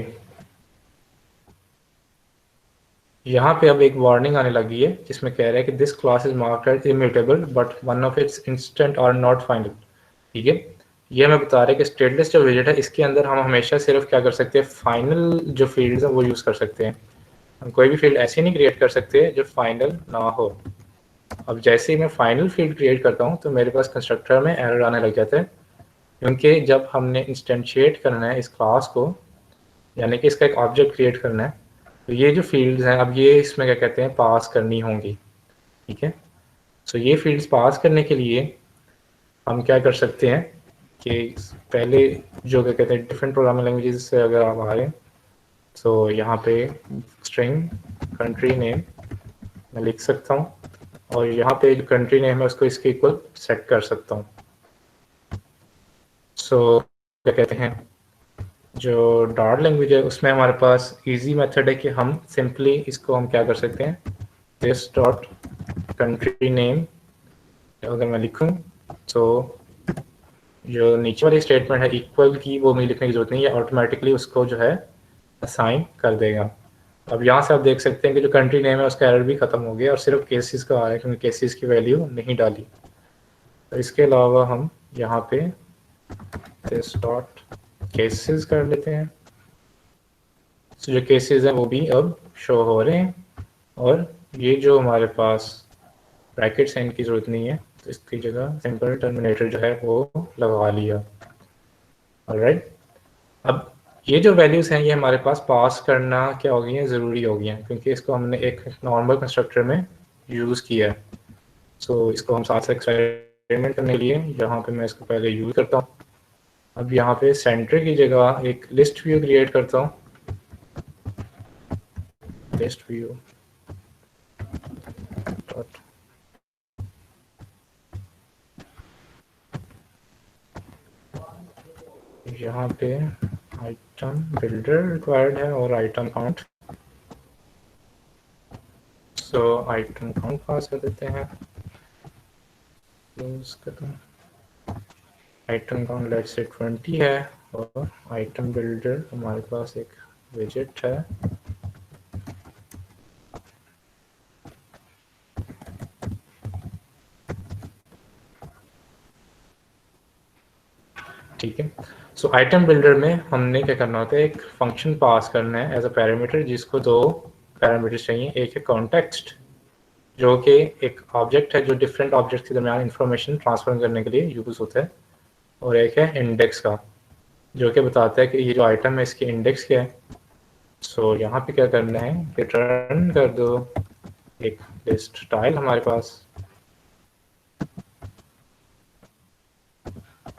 यहाँ पे अब एक वार्निंग आने लगी है जिसमें कह रहा है कि this class is marked as immutable but one of its instant और नॉट फाइनल। ठीक है, ये हमें बता रहा है कि स्टेटलेस जो विजेट है इसके अंदर हम हमेशा सिर्फ क्या कर सकते हैं, फाइनल जो फील्ड्स हैं वो यूज़ कर सकते हैं। हम कोई भी फील्ड ऐसी नहीं क्रिएट कर सकते जो फाइनल ना हो। अब जैसे ही मैं फाइनल फील्ड क्रिएट करता हूँ तो मेरे पास कंस्ट्रक्टर में एरर आने लग जाता है, क्योंकि जब हमने इंस्टेंशिएट करना है इस क्लास को, यानी कि इसका एक ऑब्जेक्ट क्रिएट करना है, तो ये जो फील्ड्स हैं अब ये इसमें क्या कहते हैं पास करनी होंगी। ठीक है, सो ये फील्ड्स पास करने के लिए हम क्या कर सकते हैं कि पहले जो क्या कहते हैं डिफरेंट प्रोग्रामिंग लैंग्वेजेस से अगर आप आ रहे हैं तो यहाँ पे स्ट्रिंग कंट्री नेम मैं लिख सकता हूँ और यहाँ पे जो कंट्री नेम है उसको इसके इक्वल सेट कर सकता हूँ। सो क्या कहते हैं जो डार्ट लैंग्वेज है उसमें हमारे पास इजी मेथड है कि हम सिंपली इसको हम क्या कर सकते हैं, दिस डॉट कंट्री नेम अगर मैं लिखूं तो जो नीचे वाली स्टेटमेंट है इक्वल की वो मुझे लिखने की जरूरत नहीं है, ऑटोमेटिकली उसको जो है असाइन कर देगा। अब यहाँ से आप देख सकते हैं कि जो कंट्री नेम है उसका एरर भी खत्म हो गया और सिर्फ केसेस का आ रहा है क्योंकि केसेस की वैल्यू नहीं डाली। तो इसके अलावा हम यहाँ पे दिस डॉट केसेस कर लेते हैं, तो जो केसेस हैं वो भी अब शो हो रहे हैं और ये जो हमारे पास ब्रैकेट्स हैं इनकी ज़रूरत नहीं है, तो इसकी जगह सिंपल टर्मिनेटर जो है वो लगा लिया। ऑलराइट, अब ये जो वैल्यूज़ हैं ये हमारे पास पास करना क्या हो गई हैं, ज़रूरी हो गई हैं क्योंकि इसको हमने एक नॉर्मल कंस्ट्रक्टर में यूज़ किया है। सो इसको हम साथ एक्सपेरिमेंट करने के लिए यहाँ पे मैं इसको पहले यूज़ करता हूँ। अब यहाँ पे सेंटर की जगह एक लिस्ट व्यू क्रिएट करता हूँ, लिस्ट व्यू डॉट यहाँ पे आइटम बिल्डर रिक्वायर्ड है और आइटम काउंट। सो आइटम काउंट पास कर देते हैं, क्लोज कर दूँ। आइटम काउंट लेट्स से 20 है और आइटम बिल्डर हमारे पास एक विजेट है। ठीक है, सो आइटम बिल्डर में हमने क्या करना होता है, एक फंक्शन पास करना है एज अ पैरामीटर जिसको दो पैरामीटर्स चाहिए। एक है कॉन्टेक्स्ट जो कि एक ऑब्जेक्ट है जो डिफरेंट ऑब्जेक्ट्स के दरमियान इंफॉर्मेशन ट्रांसफर करने के लिए यूज़ होता है, और एक है इंडेक्स का जो कि बताता है कि ये जो आइटम है इसकी इंडेक्स क्या है। सो यहाँ पे क्या करना है, रिटर्न कर दो एक लिस्ट स्टाइल हमारे पास,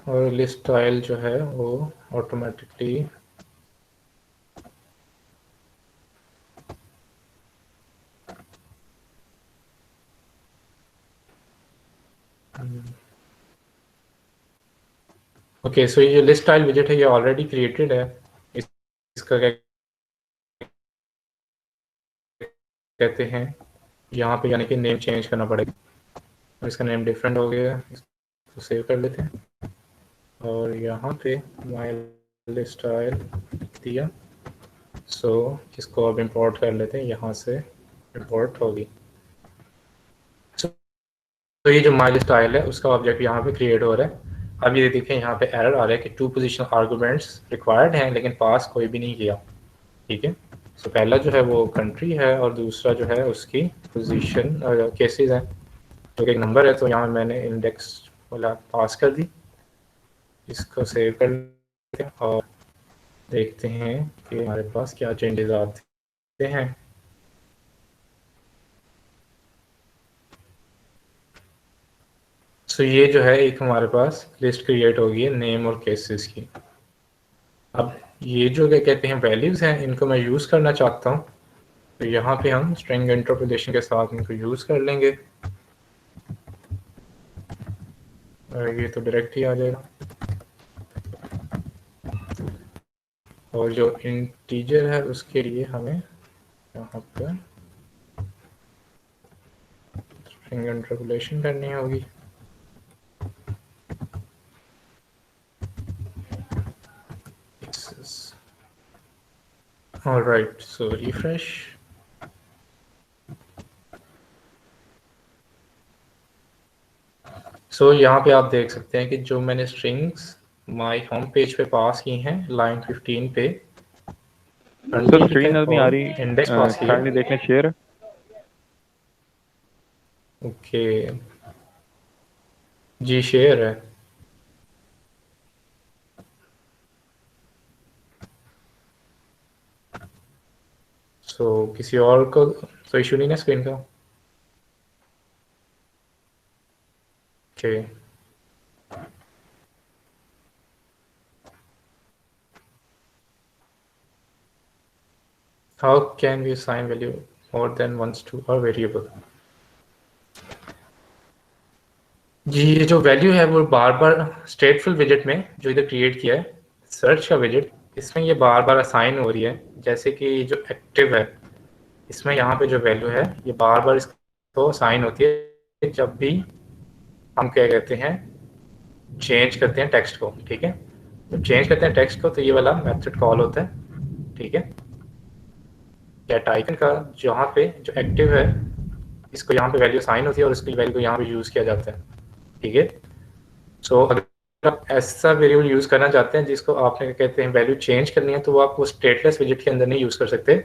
और लिस्ट स्टाइल जो है वो ऑटोमेटिकली ओके। सो ये जो लिस्ट स्टाइल विजेट है ये ऑलरेडी क्रिएटेड है। इसका क्या कहते हैं, यहाँ पे यानी कि नेम चेंज करना पड़ेगा और इसका नेम डिफरेंट हो गया, इसको सेव कर लेते हैं और यहाँ पे माय लिस्ट स्टाइल लिख दिया। सो इसको अब इंपोर्ट कर लेते हैं, यहाँ से इंपोर्ट होगी। तो ये जो माय लिस्ट स्टाइल है उसका ऑब्जेक्ट यहाँ पे क्रिएट हो रहा है। अब ये देखें यहाँ पे एरर आ रहा है कि 2 पोजीशन आर्गुमेंट्स रिक्वायर्ड हैं लेकिन पास कोई भी नहीं किया। ठीक है, सो पहला जो है वो कंट्री है और दूसरा जो है उसकी पोजीशन केसेस है जो कि एक नंबर है, तो यहाँ मैंने इंडेक्स वाला पास कर दी। इसको सेव कर लेते हैं और देखते हैं कि हमारे पास क्या चेंजेस आते हैं। सो ये जो है एक हमारे पास लिस्ट क्रिएट होगी है नेम और केसेस की। अब ये जो क्या कहते हैं वैल्यूज़ हैं इनको मैं यूज़ करना चाहता हूँ, तो यहाँ पे हम स्ट्रिंग इंटरपोलेशन के साथ इनको यूज़ कर लेंगे और ये तो डायरेक्ट ही आ जाएगा। और जो इंटीजर है उसके लिए हमें यहाँ पर स्ट्रिंग इंटरपोलेशन करनी होगी। All right, so refresh सो यहाँ पे आप देख सकते हैं कि जो मैंने स्ट्रिंग्स माई होम पेज पे पास की हैं लाइन 15 पे सर स्क्रीन नजर नहीं आ और रही, इंडेक्स पास की है। काइंडली देख लें शेयर। ओके जी शेयर है। सो किसी और को तो इशू नहीं ना स्क्रीन का? Okay how can we assign value more than once to a variable? जी ये जो वैल्यू है वो बार बार स्टेटफुल विजेट में जो इधर क्रिएट किया है सर्च का विजेट, इसमें ये बार बार असाइन हो रही है। जैसे कि जो एक्टिव है इसमें यहाँ पे जो वैल्यू है ये बार बार इसको असाइन होती है जब भी हम क्या कहते हैं चेंज करते हैं टेक्स्ट को। ठीक है, जब चेंज करते हैं टेक्स्ट को तो ये वाला मेथड कॉल होता है। ठीक है, गेट आइकन का जहाँ पे जो एक्टिव है इसको यहाँ पे वैल्यू असाइन होती है और इसकी वैल्यू को यहाँ पे यूज़ किया जाता है। ठीक है, सो अगर आप ऐसा वेरिएबल यूज़ करना चाहते हैं जिसको आपने कहते हैं वैल्यू चेंज करनी है तो वो आप वो स्टेटलेस विजेट के अंदर नहीं यूज़ कर सकते,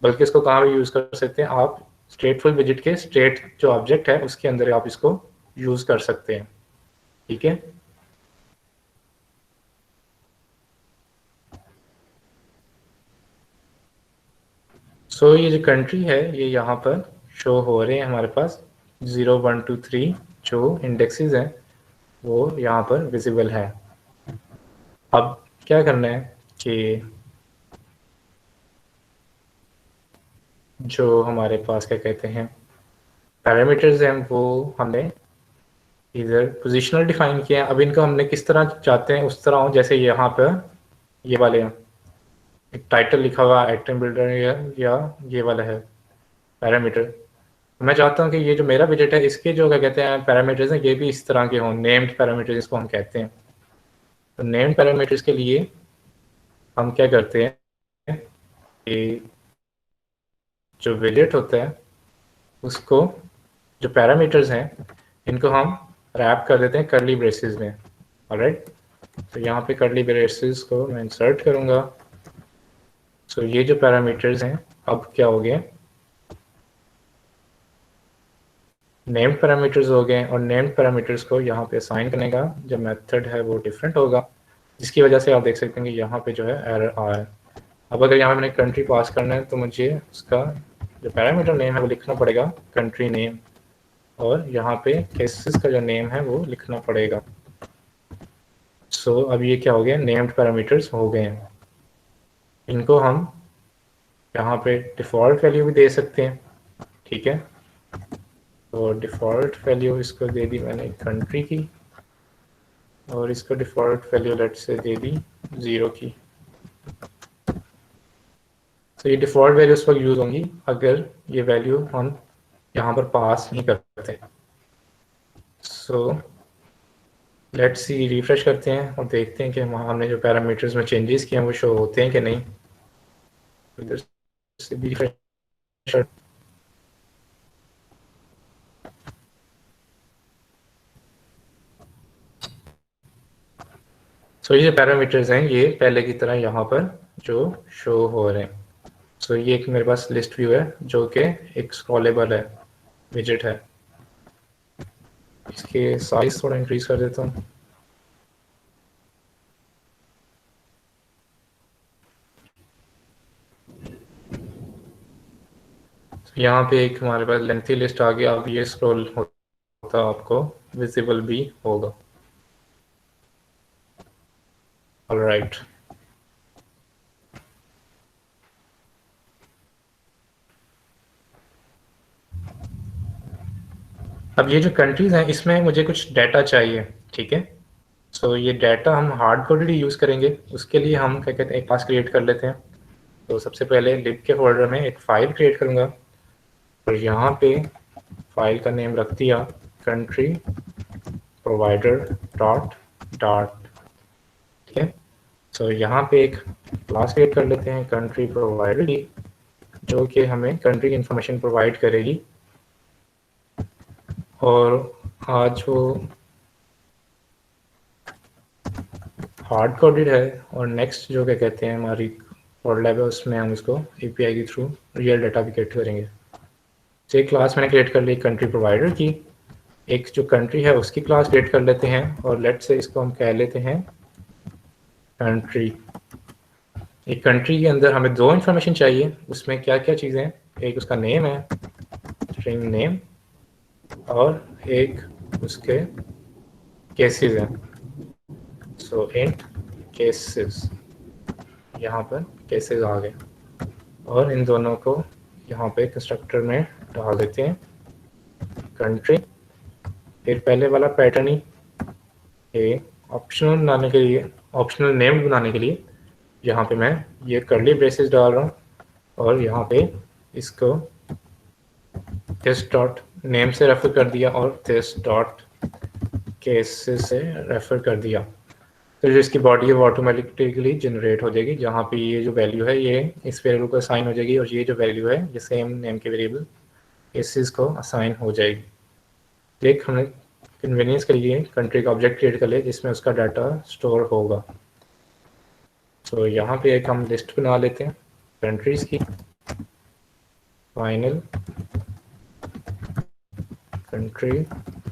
बल्कि इसको कहाँ भी यूज़ कर सकते हैं आप स्टेटफुल विजेट के स्टेट जो ऑब्जेक्ट है उसके अंदर आप इसको यूज़ कर सकते हैं। ठीक है, सो ये जो कंट्री है ये यहाँ पर शो हो रहे हैं हमारे पास 0 1 2 3 जो इंडेक्सेस हैं वो यहाँ पर विजिबल है। अब क्या करना है कि जो हमारे पास क्या कहते हैं पैरामीटर्स हैं वो हमने इधर पोजिशनल डिफाइन किया है। अब इनको हमने किस तरह चाहते हैं उस तरह हो, जैसे यहाँ पर ये वाले हैं एक टाइटल लिखा हुआ आइटम बिल्डर या ये वाला है पैरामीटर। मैं चाहता हूँ कि ये जो मेरा विजेट है इसके जो क्या कहते हैं पैरामीटर्स हैं ये भी इस तरह के हों, नेम्ड पैरामीटर्स इसको हम कहते हैं। तो नेम्ड पैरामीटर्स के लिए हम क्या करते हैं कि जो विजेट होता है उसको जो पैरामीटर्स हैं इनको हम रैप कर देते हैं कर्ली ब्रेसेस में। ऑलराइट, तो यहाँ पे कर्ली ब्रेसेस को मैं इंसर्ट करूँगा। सो ये जो पैरामीटर्स हैं अब क्या हो गए नेम्ड पैरामीटर्स हो गए और नेम्ड पैरामीटर्स को यहाँ पे असाइन करने का जो मेथड है वो डिफरेंट होगा, जिसकी वजह से आप देख सकते हैं कि यहाँ पे जो है एरर आ रहा है। अब अगर यहाँ मैंने कंट्री पास करना है तो मुझे उसका जो पैरामीटर नेम है वो लिखना पड़ेगा कंट्री नेम, और यहाँ पे केसेस का जो नेम है वो लिखना पड़ेगा। सो अब ये क्या हो गया नेम्ड पैरामीटर्स हो गए हैं। इनको हम यहाँ पे डिफ़ॉल्ट वैल्यू भी दे सकते हैं। ठीक है, तो डिफ़ॉल्ट वैल्यू इसको दे दी मैंने कंट्री की और इसको डिफ़ॉल्ट वैल्यू लेट से दे दी 0 की। तो ये डिफ़ॉल्ट वैल्यू उस वक्त यूज़ होंगी अगर ये वैल्यू हम यहाँ पर पास नहीं करते। सो लेट्स सी रिफ्रेश करते हैं और देखते हैं कि हमने जो पैरामीटर्स में चेंजेस किए हैं वो शो होते हैं कि नहीं। इधर से भी रिफ्रेश सो ये जो पैरामीटर्स हैं ये पहले की तरह यहाँ पर जो शो हो रहे हैं। सो ये एक मेरे पास लिस्ट व्यू है जो कि एक स्क्रॉलेबल है विजेट है। इसके साइज थोड़ा इंक्रीज कर देता हूँ। यहाँ पे एक हमारे पास लेंथी लिस्ट आ गया। अब ये स्क्रॉल होता आपको विजिबल भी होगा। ऑलराइट, अब ये जो कंट्रीज हैं इसमें मुझे कुछ डाटा चाहिए। ठीक है, सो ये डाटा हम हार्ड कोडेड ही यूज़ करेंगे। उसके लिए हम क्या कहते हैं एक क्लास क्रिएट कर लेते हैं। तो सबसे पहले लिब के फोल्डर में एक फ़ाइल क्रिएट करूँगा और यहाँ पे फाइल का नेम रख दिया कंट्री प्रोवाइडर डॉट डॉट। ठीक है, सो यहाँ पे एक क्लास क्रिएट कर लेते हैं कंट्री प्रोवाइडर की, जो कि हमें कंट्री की इंफॉर्मेशन प्रोवाइड करेगी। और आज वो हार्ड कोडेड है और नेक्स्ट जो क्या कहते हैं हमारी फॉर लैब है उसमें हम इसको API के थ्रू रियल डाटा भी क्रिएट करेंगे। तो एक क्लास मैंने क्रिएट कर ली कंट्री प्रोवाइडर की, एक जो कंट्री है उसकी क्लास क्रिएट कर लेते हैं और लेट से इसको हम कह लेते हैं कंट्री। एक कंट्री के अंदर हमें दो इन्फॉर्मेशन चाहिए, उसमें क्या क्या चीज़ें हैं, एक उसका नेम है स्ट्रिंग नेम और एक उसके केसेस हैं। सो इंट केसेस, यहाँ पर केसेस आ गए और इन दोनों को यहाँ पे कंस्ट्रक्टर में डाल देते हैं कंट्री। फिर पहले वाला पैटर्न ही ये ऑप्शनल बनाने के लिए, ऑप्शनल नेम बनाने के लिए यहाँ पे मैं ये कर्ली ब्रेसेस डाल रहा हूँ और यहाँ पे इसको दिस डॉट नेम से रेफर कर दिया और दिस डॉट केसेस से रेफर कर दिया। तो जो इसकी बॉडी है वो ऑटोमेटिकली जनरेट हो जाएगी, जहाँ पे ये जो वैल्यू है ये इस वेरिएबल को असाइन हो जाएगी और ये जो वैल्यू है ये सेम नेम के वेरिएबल केसेस को असाइन हो जाएगी। एक हमने कन्वीनियंस के लिए कंट्री का ऑब्जेक्ट क्रिएट कर लिया जिसमें उसका डाटा स्टोर होगा। तो यहाँ पे एक हम लिस्ट बना लेते हैं कंट्रीज की, फाइनल कंट्री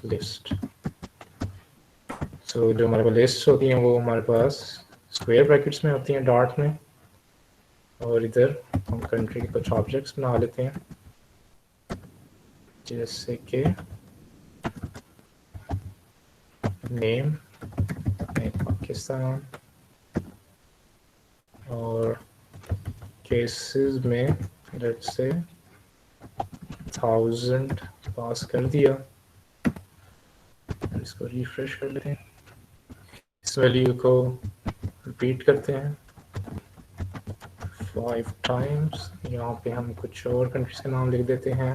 लिस्ट। सो जो हमारे पास लिस्ट होती हैं वो हमारे पास स्क्वायर ब्रैकेट्स में होती हैं, डॉट में, और इधर हम कंट्री के कुछ ऑब्जेक्ट्स बना लेते हैं जैसे कि नेम पाकिस्तान और केसेस में लेट्स से 1000 पास कर दिया। इसको रिफ्रेश कर लेते हैं, इस वैल्यू को रिपीट करते हैं 5 टाइम्स। यहाँ पे हम कुछ और कंट्रीज के नाम लिख देते हैं।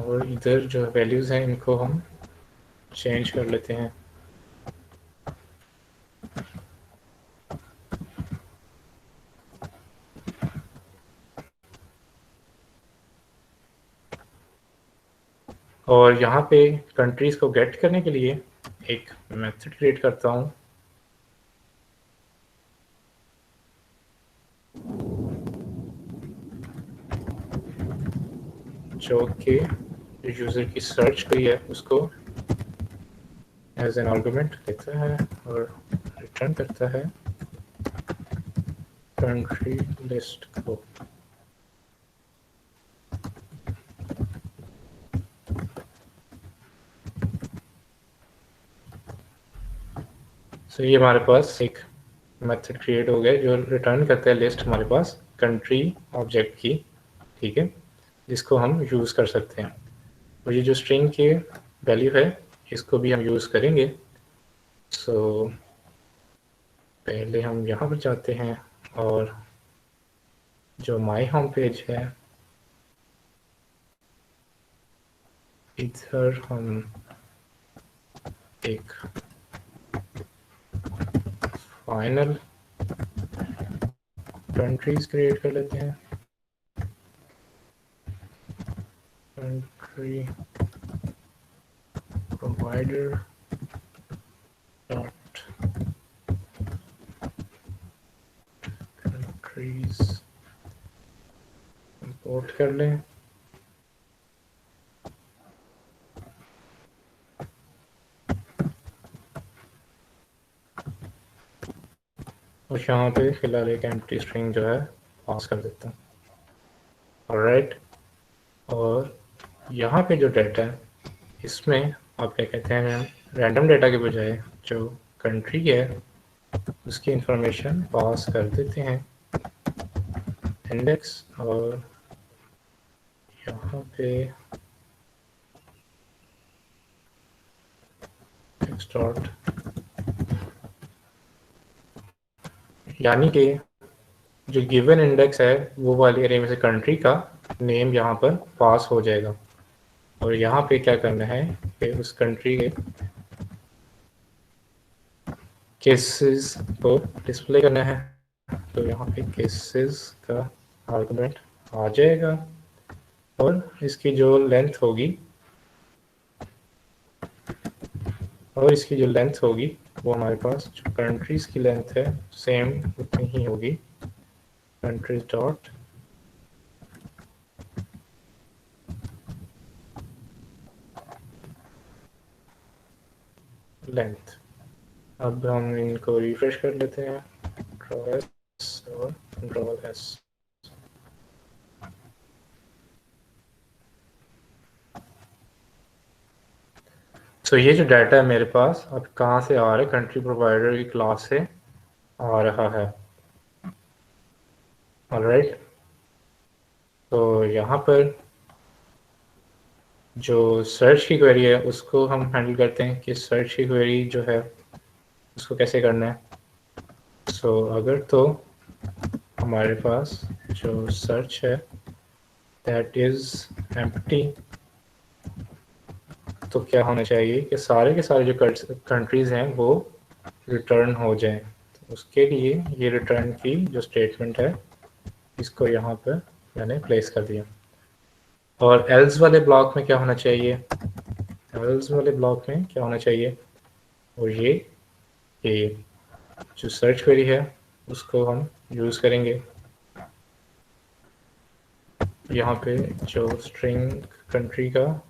और इधर जो वैल्यूज़ हैं इनको हम चेंज कर लेते हैं। और यहाँ पे कंट्रीज को गेट करने के लिए एक मेथड क्रिएट करता हूँ जो कि यूज़र की सर्च हुई है उसको एज एन आर्गुमेंट देता है और रिटर्न करता है कंट्री लिस्ट को। तो ये हमारे पास एक मेथड क्रिएट हो गया जो रिटर्न करता है लिस्ट हमारे पास कंट्री ऑब्जेक्ट की, ठीक है, जिसको हम यूज़ कर सकते हैं। और ये जो स्ट्रिंग की वैल्यू है इसको भी हम यूज़ करेंगे। सो पहले हम यहाँ पर जाते हैं और जो माई होम पेज है इधर हम एक फाइनल कंट्रीज क्रिएट कर लेते हैं। Country provider dot countries import कर लें। और यहाँ पे फिलहाल एक एम्प्टी स्ट्रिंग जो है पास कर देता हूँ। ऑलराइट, और यहाँ पे जो डाटा है इसमें आप क्या कहते हैं रैंडम डाटा के बजाय जो कंट्री है उसकी इंफॉर्मेशन पास कर देते हैं इंडेक्स, और यहाँ पे एक्सटॉर्ट, यानी कि जो गिवन इंडेक्स है वो वाली एरे में से कंट्री का नेम यहाँ पर पास हो जाएगा। और यहाँ पे क्या करना है कि उस कंट्री के केसेस को डिस्प्ले करना है, तो यहाँ पे केसेस का आर्गुमेंट आ जाएगा और इसकी जो लेंथ होगी वो हमारे पास जो कंट्रीज की लेंथ है सेम उतनी ही होगी, कंट्रीज डॉट लेंथ। अब हम इनको रिफ्रेश कर लेते हैं, Ctrl S और Ctrl S। तो ये जो डाटा है मेरे पास अब कहाँ से आ रहा है, कंट्री प्रोवाइडर की क्लास से आ रहा है। ऑलराइट, तो यहाँ पर जो सर्च की क्वेरी है उसको हम हैंडल करते हैं कि सर्च की क्वेरी जो है उसको कैसे करना है। सो अगर तो हमारे पास जो सर्च है दैट इज एम्प्टी, तो क्या होना चाहिए कि सारे के सारे जो कंट्रीज हैं वो रिटर्न हो जाएं। तो उसके लिए ये रिटर्न की जो स्टेटमेंट है इसको यहाँ पर मैंने प्लेस कर दिया। और एल्स वाले ब्लॉक में क्या होना चाहिए, और ये कि जो सर्च क्वेरी है उसको हम यूज़ करेंगे यहाँ पे जो स्ट्रिंग कंट्री का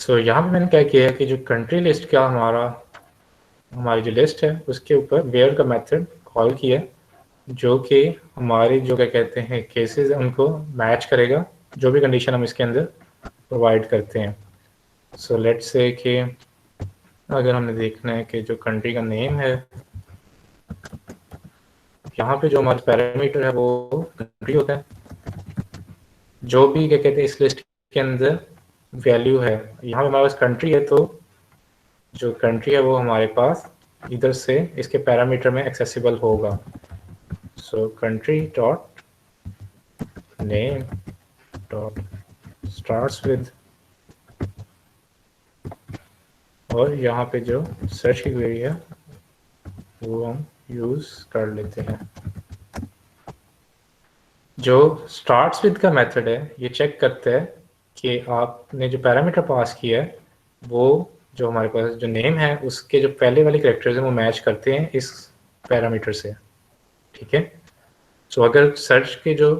यहाँ पे मैंने क्या किया है कि जो कंट्री लिस्ट का हमारी जो लिस्ट है उसके ऊपर वेयर का मेथड कॉल किया जो कि हमारे जो क्या कहते हैं केसेस हैं उनको मैच करेगा जो भी कंडीशन हम इसके अंदर प्रोवाइड करते हैं। सो लेट्स से कि अगर हमने देखना है कि जो कंट्री का नेम है यहाँ पे जो हमारा पैरामीटर है वो कंट्री होता है, जो भी क्या कहते हैं इस लिस्ट के अंदर वैल्यू है, यहाँ पे हमारे पास कंट्री है तो जो कंट्री है वो हमारे पास इधर से इसके पैरामीटर में एक्सेसिबल होगा। सो country dot name dot starts with, और यहाँ पे जो सर्च की क्वेरी है वो हम यूज कर लेते हैं। जो स्टार्ट्स विद का मेथड है ये चेक करता है कि आपने जो पैरामीटर पास किया है वो जो हमारे पास जो नेम है उसके जो पहले वाले कैरेक्टर्स हैं वो मैच करते हैं इस पैरामीटर से, ठीक है। सो अगर सर्च के जो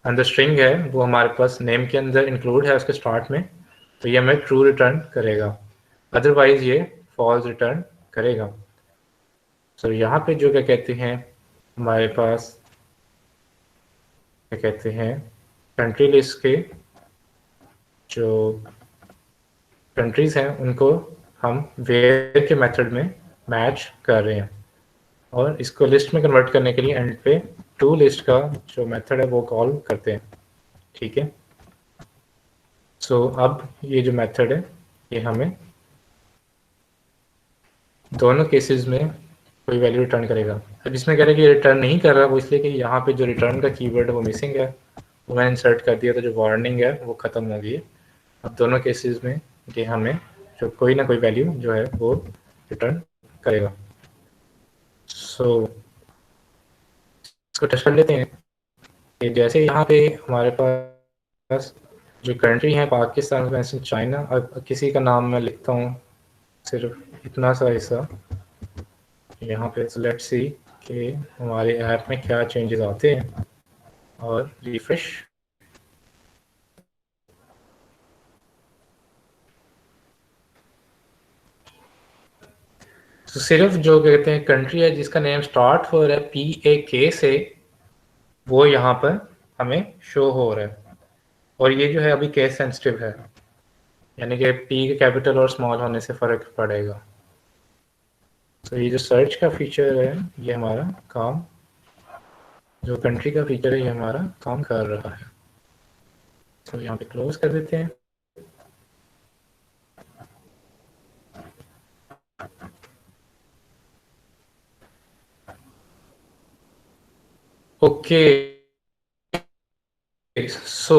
अंदर स्ट्रिंग है वो हमारे पास नेम के अंदर इंक्लूड है उसके स्टार्ट में, तो ये हमें ट्रू रिटर्न करेगा, अदरवाइज ये फॉल्स रिटर्न करेगा। सो यहाँ पे जो क्या कहते हैं हमारे पास क्या कहते हैं कंट्री लिस्ट के जो कंट्रीज हैं उनको हम वेयर के मेथड में मैच कर रहे हैं और इसको लिस्ट में कन्वर्ट करने के लिए एंड पे टू लिस्ट का जो मेथड है वो कॉल करते हैं, ठीक है। सो अब ये जो मेथड है ये हमें दोनों केसेस में कोई वैल्यू रिटर्न करेगा। अब इसमें कह रहे हैं कि रिटर्न नहीं कर रहा, वो इसलिए कि यहाँ पे जो रिटर्न का कीवर्ड है वो मिसिंग है, वो मैंने इंसर्ट कर दिया तो जो वार्निंग है वो ख़त्म हो गई है। अब दोनों केसेस में ये हमें जो कोई ना कोई वैल्यू जो है वो रिटर्न करेगा। सो इसको टेस्ट कर लेते हैं कि जैसे यहाँ पे हमारे पास जो कंट्री है पाकिस्तान, वैसे चाइना, अब किसी का नाम मैं लिखता हूँ सिर्फ इतना सा हिस्सा यहाँ पे। लेट्स सी कि हमारे ऐप में क्या चेंजेस आते हैं और रिफ्रेश। तो सिर्फ जो कहते हैं कंट्री है जिसका नेम स्टार्ट हो रहा है PAK से वो यहाँ पर हमें शो हो रहा है। और ये जो है अभी केस सेंसिटिव है, यानी कि पी के कैपिटल और स्मॉल होने से फ़र्क पड़ेगा। तो ये जो सर्च का फीचर है ये हमारा काम, जो कंट्री का फीचर है ये हमारा काम कर रहा है। तो यहाँ पे क्लोज कर देते हैं। ओके, सो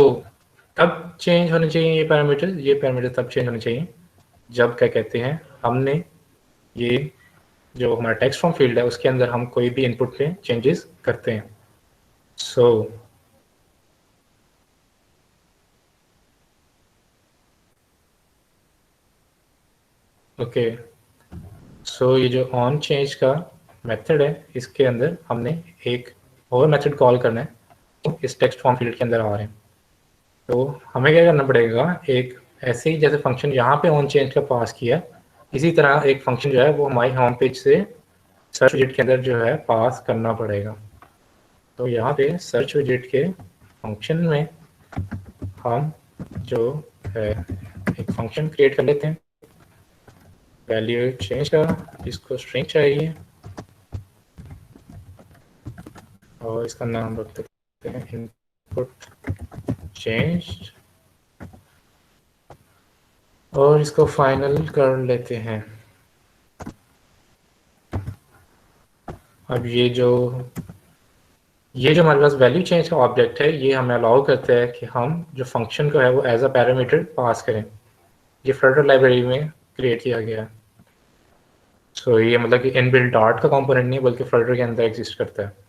तब चेंज होने चाहिए ये पैरामीटर तब चेंज होने चाहिए जब क्या कहते हैं हमने ये जो हमारा टेक्स्ट फॉर्म फील्ड है उसके अंदर हम कोई भी इनपुट पे चेंजेस करते हैं। सो ओके, सो ये जो ऑन चेंज का मेथड है इसके अंदर हमने एक और मेथड कॉल करना है इस टेक्स्ट फॉर्म फील्ड के अंदर आ रहे हैं। तो हमें क्या करना पड़ेगा, एक ऐसे ही जैसे फंक्शन यहाँ पे ऑन चेंज का पास किया, इसी तरह एक फंक्शन जो है वो हमारी होम पेज से सर्च विजेट के अंदर जो है पास करना पड़ेगा। तो यहाँ पे सर्च विजेट के फंक्शन में हम जो है एक फंक्शन क्रिएट कर लेते हैं वैल्यू चेंज का, इसको स्ट्रिंग चाहिए और इसका नाम रख सकते हैं इनपुट चेंज और इसको फाइनल कर लेते हैं। अब ये जो हमारे पास वैल्यू चेंज का ऑब्जेक्ट है ये हमें अलाउ करता है कि हम जो फंक्शन को है वो एज अ पैरामीटर पास करें। ये फ्लटर लाइब्रेरी में क्रिएट किया गया है। सो ये मतलब कि इनबिल्ट डार्ट का कंपोनेंट नहीं बल्कि फ्लटर के अंदर एग्जिस्ट करता है।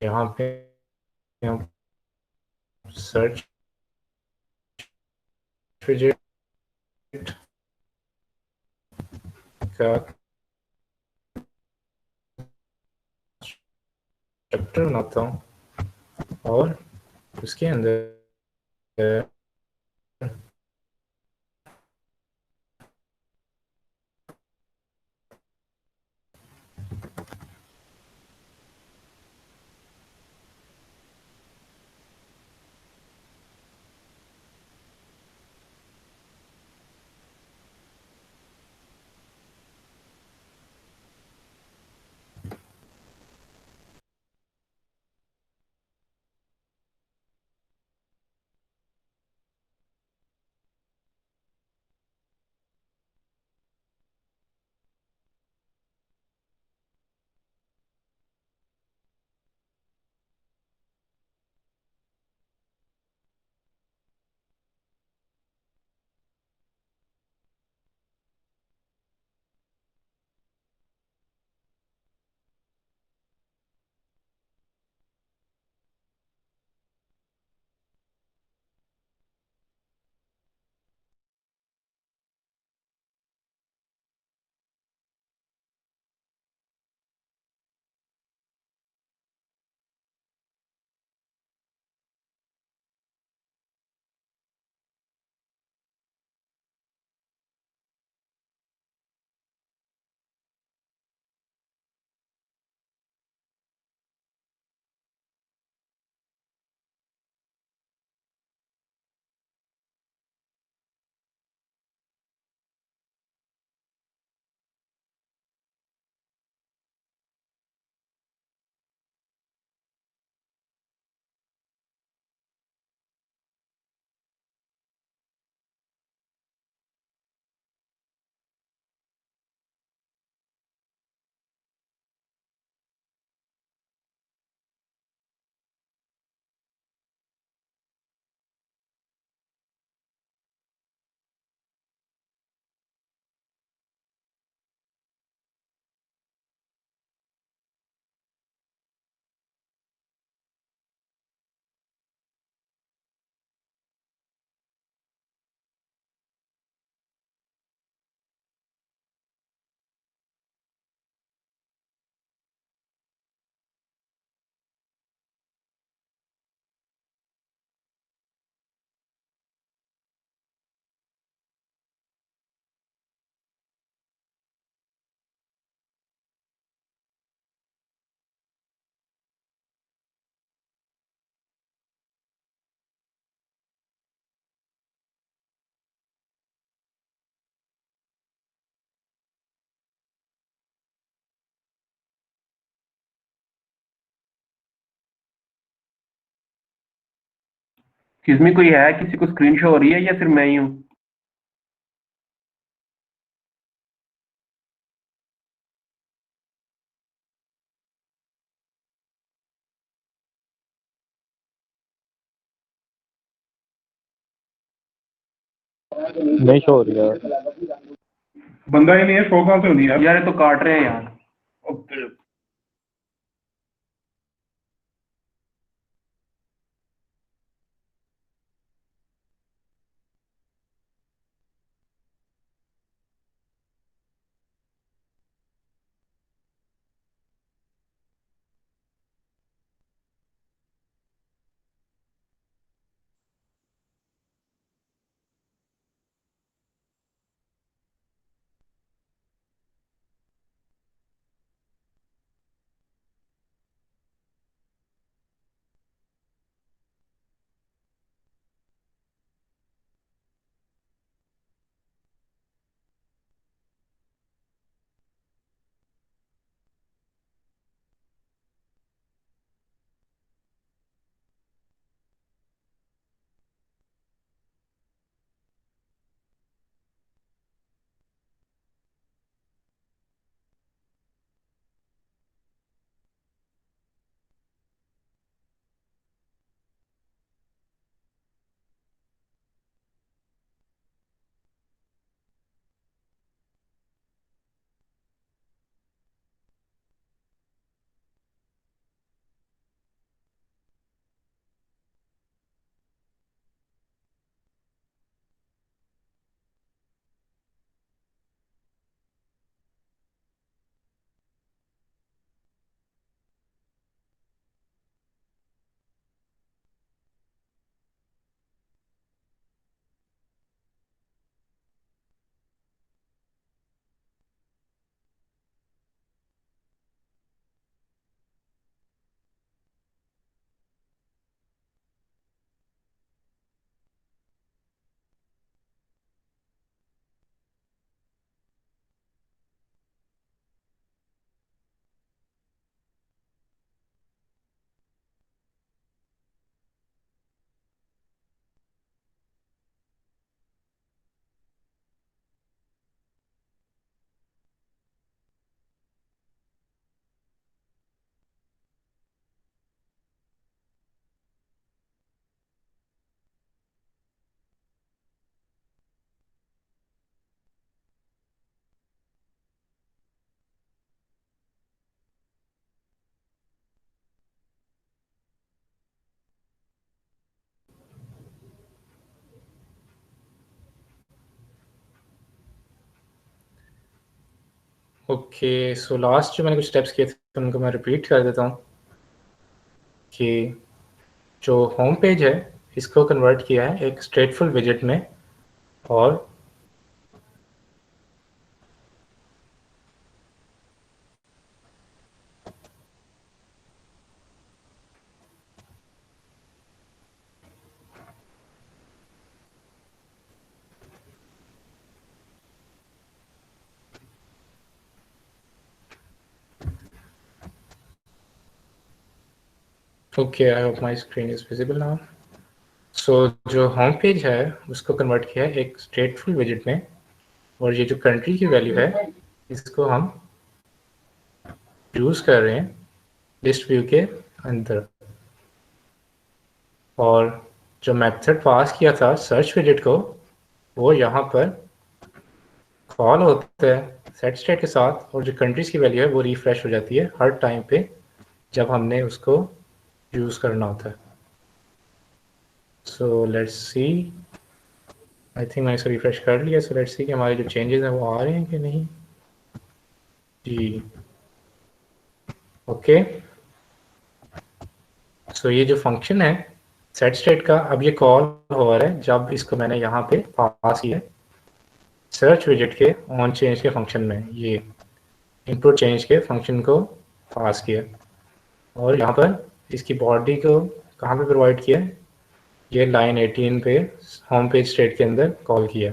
यहाँ पे हम सर्च विजेट का स्ट्रक्चर बनाता हूँ और उसके अंदर किसमें कोई है, किसी को स्क्रीन शो हो रही है या फिर मैं ही हूँ? नहीं शो हो रही है। बंदा ही नहीं है, शो कहाँ से होनी है यार? ये तो काट रहे हैं यार। ओके ओके, सो लास्ट जो मैंने कुछ स्टेप्स किए थे उनको मैं रिपीट कर देता हूँ कि जो होम पेज है इसको कन्वर्ट किया है एक स्ट्रेटफुल विजेट में, और okay, I hope my screen is visible now. So जो होम पेज है उसको कन्वर्ट किया है एक स्ट्रेटफुल विजेट में, और ये जो कंट्री की वैल्यू है इसको हम यूज़ कर रहे हैं लिस्ट व्यू के अंदर। और जो मेथड पास किया था सर्च विजेट को, वो यहाँ पर कॉल होता है सेट स्टेट के साथ, और जो कंट्रीज की वैल्यू है वो रिफ्रेश हो जाती है हर टाइम पे जब हमने उसको यूज़ करना होता है। So let's see, I think मैंने इसे रिफ्रेश कर लिया। सो लेट्स सी कि हमारे जो चेंजेस हैं वो आ रहे हैं कि नहीं। जी ओके, सो ये जो फंक्शन है सेट स्टेट का, अब ये कॉल हो रहा है जब इसको मैंने यहाँ पे पास किया सर्च विजेट के ऑन चेंज के फंक्शन में, ये इनपुट चेंज के फंक्शन को पास किया, और यहाँ पर इसकी बॉडी को कहाँ पे प्रोवाइड किया, ये लाइन 18 पे होम पेज स्टेट के अंदर कॉल किया।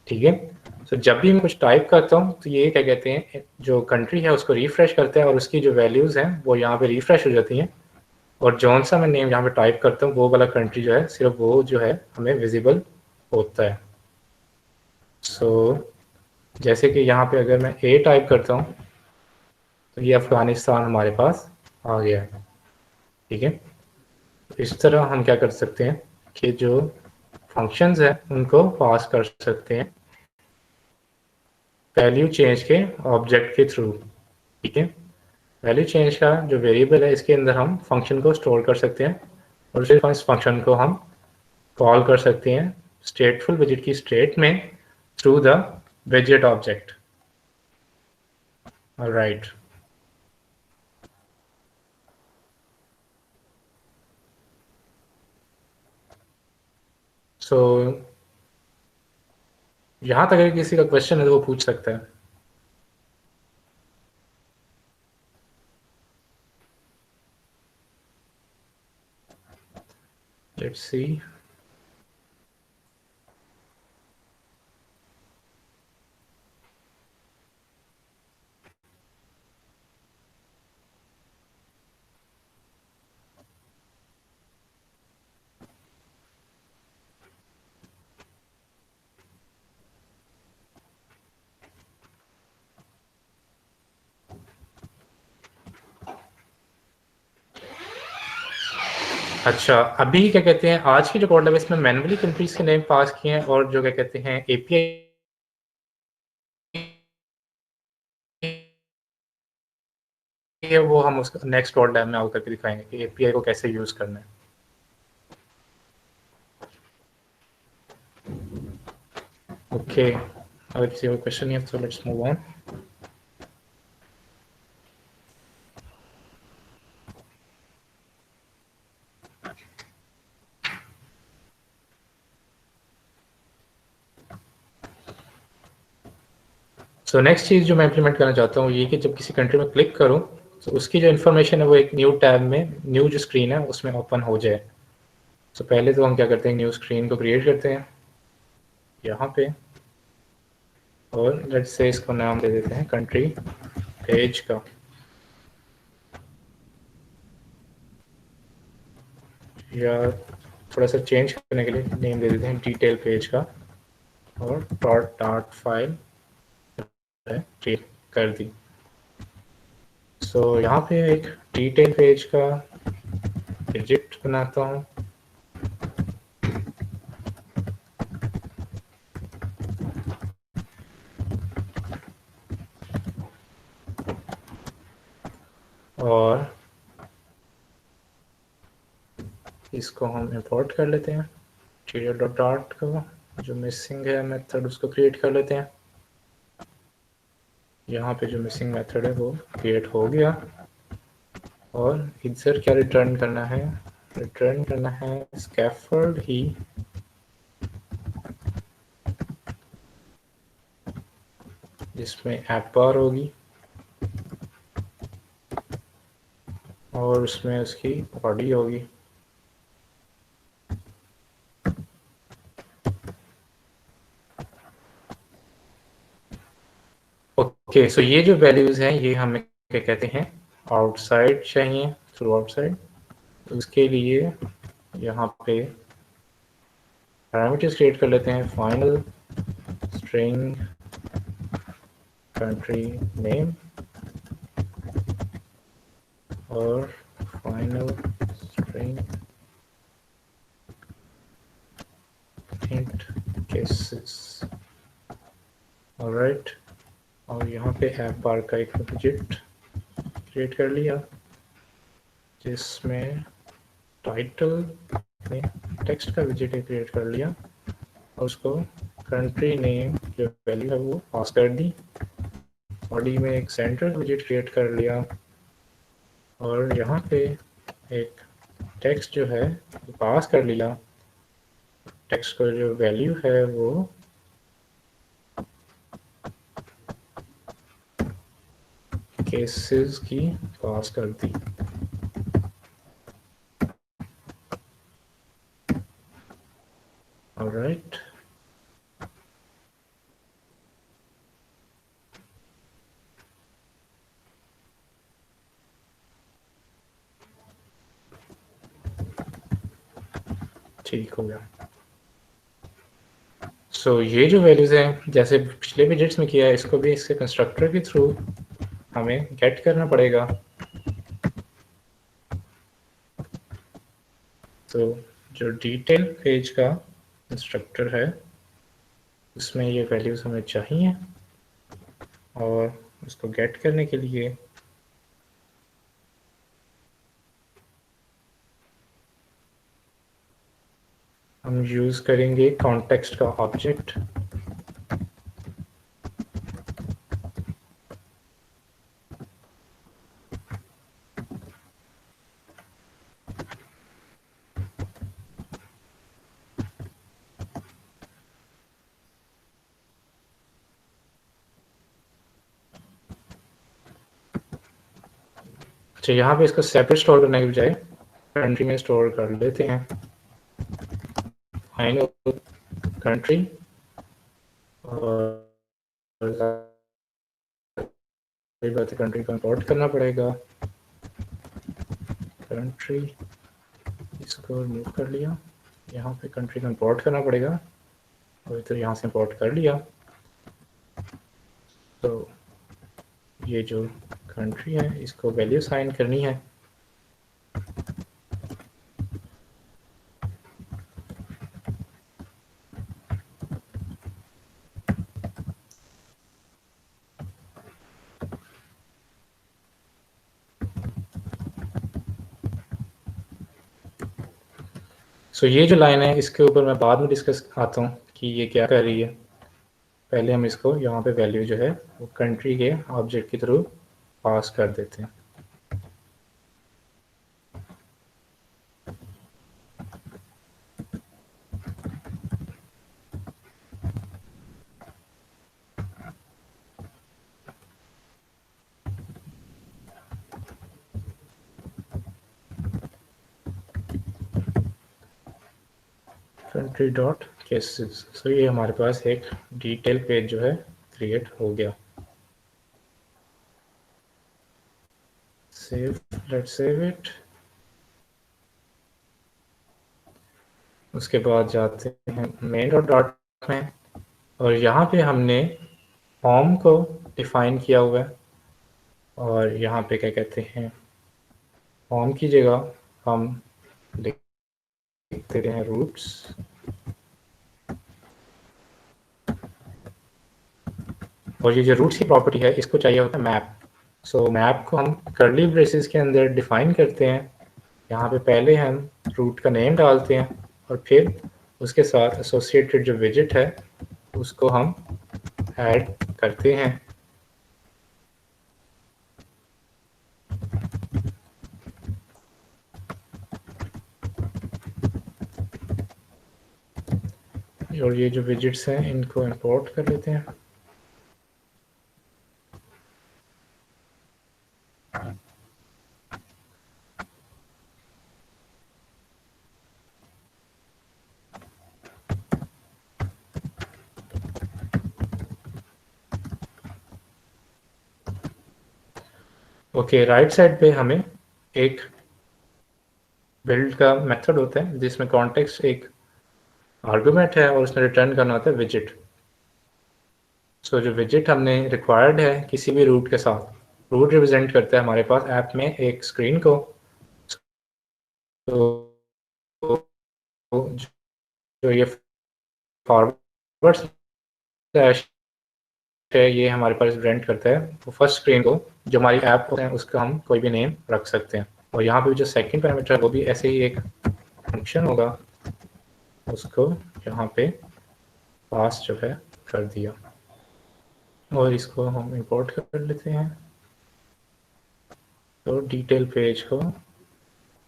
ठीक है, तो जब भी मैं कुछ टाइप करता हूँ तो ये क्या कहते हैं, जो कंट्री है उसको रिफ्रेश करता है और उसकी जो वैल्यूज़ हैं वो यहाँ पे रिफ्रेश हो जाती हैं, और जौन सा मैं नेम यहाँ पे टाइप करता हूँ वो वाला कंट्री जो है सिर्फ वो जो है हमें विजिबल होता है। सो जैसे कि यहाँ पे अगर मैं ए टाइप करता हूँ तो ये अफ़गानिस्तान हमारे पास आ गया है, ठीक है। इस तरह हम क्या कर सकते हैं कि जो फंक्शंस हैं उनको पास कर सकते हैं वैल्यू चेंज के ऑब्जेक्ट के थ्रू, ठीक है। वैल्यू चेंज का जो वेरिएबल है इसके अंदर हम फंक्शन को स्टोर कर सकते हैं और फिर इस फंक्शन को हम कॉल कर सकते हैं स्टेटफुल विजिट की स्टेट में थ्रू द विजिट ऑब्जेक्ट। ऑलराइट, सो यहाँ तक अगर किसी का क्वेश्चन है तो वो पूछ सकता है। Let's see. अच्छा, अभी क्या कहते हैं आज की जो कोड है इसमें मैनुअली कंट्रीज के नेम पास किए हैं और जो क्या कहते हैं एपीआई वो हम उसका नेक्स्ट कोड लैब में आउट करके दिखाएंगे कि एपीआई को कैसे यूज करना है। ओके, अगर किसी को क्वेश्चन नहीं है तो let's move on. So next चीज़ जो मैं इम्प्लीमेंट करना चाहता हूँ ये कि जब किसी कंट्री में क्लिक करूँ तो उसकी जो इन्फॉर्मेशन है वो एक न्यू टैब में, न्यू जो स्क्रीन है उसमें ओपन हो जाए। तो पहले तो हम क्या करते हैं न्यू स्क्रीन को क्रिएट करते हैं यहाँ पे और लेट्स से इसको नाम दे देते हैं कंट्री पेज का। या थोड़ा सा चेंज करने के लिए नेम दे देते हैं डिटेल पेज का और डॉट फाइल क्रिएट कर दी। सो यहाँ पे एक डिटेल पेज का विजिट बनाता हूँ और इसको हम इंपोर्ट कर लेते हैं टीरियल डॉट डॉट का जो मिसिंग है मेथड उसको क्रिएट कर लेते हैं। यहाँ पे जो मिसिंग मेथड है वो क्रिएट हो गया और इधर क्या रिटर्न करना है, रिटर्न करना है स्कैफोल्ड ही जिसमें ऐप बार होगी और उसमें उसकी बॉडी होगी। ओके, सो ये जो वैल्यूज हैं ये हमें क्या कहते हैं आउटसाइड चाहिए थ्रू आउटसाइड। उसके लिए यहाँ पे पैरामीटर्स क्रिएट कर लेते हैं फाइनल स्ट्रिंग कंट्री नेम और final string hint cases. Alright, और यहाँ पे ऐप बार का एक विजिट क्रिएट कर लिया जिसमें टाइटल में टेक्स्ट का विजिट क्रिएट कर लिया और उसको कंट्री नेम जो वैल्यू है वो पास कर दी। बॉडी में एक सेंटर विजिट क्रिएट कर लिया और यहाँ पे एक टेक्स्ट जो है पास कर लिया। टेक्स्ट का जो वैल्यू है वो केसेस की पास कर दी। ऑलराइट, ठीक हो गया। सो ये जो वैल्यूज हैं जैसे पिछले विजेट्स में किया है, इसको भी इसके कंस्ट्रक्टर के थ्रू हमें गेट करना पड़ेगा। तो जो डिटेल पेज का कंस्ट्रक्टर है उसमें ये वैल्यूज हमें चाहिए, और उसको गेट करने के लिए हम यूज करेंगे कॉन्टेक्स्ट का ऑब्जेक्ट। अच्छा, यहाँ पे इसको सेपरेट स्टोर करने के बजाय कंट्री में स्टोर कर लेते हैं। आई नो कंट्री, और बात कंट्री को इंपोर्ट करना पड़ेगा। कंट्री इसको रिमूव कर लिया, यहाँ पे कंट्री को इंपोर्ट करना पड़ेगा, और तो यहाँ से इंपोर्ट कर लिया। तो ये जो कंट्री है इसको वैल्यू साइन करनी है। सो ये जो लाइन है इसके ऊपर मैं बाद में डिस्कस आता हूँ कि ये क्या कर रही है। पहले हम इसको यहाँ पे वैल्यू जो है वो कंट्री के ऑब्जेक्ट के थ्रू पास कर देते हैं। Country dot cases. सो ये हमारे पास एक डिटेल पेज जो है क्रिएट हो गया। Save, let's save it. उसके बाद जाते हैं मेन डॉट में, और यहाँ पे हमने फॉर्म को डिफाइन किया हुआ है, और यहाँ पे क्या कहते हैं फॉर्म की जगह हम लिखते हैं रूट्स। और ये जो रूट्स की प्रॉपर्टी है इसको चाहिए होता है मैप। सो मैप को हम कर्ली ब्रेसेस के अंदर डिफाइन करते हैं। यहाँ पे पहले हम रूट का नेम डालते हैं, और फिर उसके साथ एसोसिएटेड जो विजिट है उसको हम ऐड करते हैं। और ये जो विजिट्स हैं इनको इंपोर्ट कर लेते हैं। ओके, राइट साइड पे हमें एक बिल्ड का मेथड होता है जिसमें कॉन्टेक्स्ट एक आर्गुमेंट है और उसमें रिटर्न करना होता है विजिट। सो जो विजिट हमने रिक्वायर्ड है किसी भी रूट के साथ, रूट रिप्रेजेंट करता है हमारे पास ऐप में एक स्क्रीन को। तो जो ये फॉरवर्ड स्लैश है ये हमारे पास रिप्रेजेंट करता है वो फर्स्ट स्क्रीन को, जो हमारी ऐप है उसका हम कोई भी नेम रख सकते हैं। और यहाँ पे जो सेकंड पैरामीटर है वो भी ऐसे ही एक फंक्शन होगा, उसको यहाँ पे पास जो है कर दिया, और इसको हम इंपोर्ट कर लेते हैं। तो डिटेल पेज को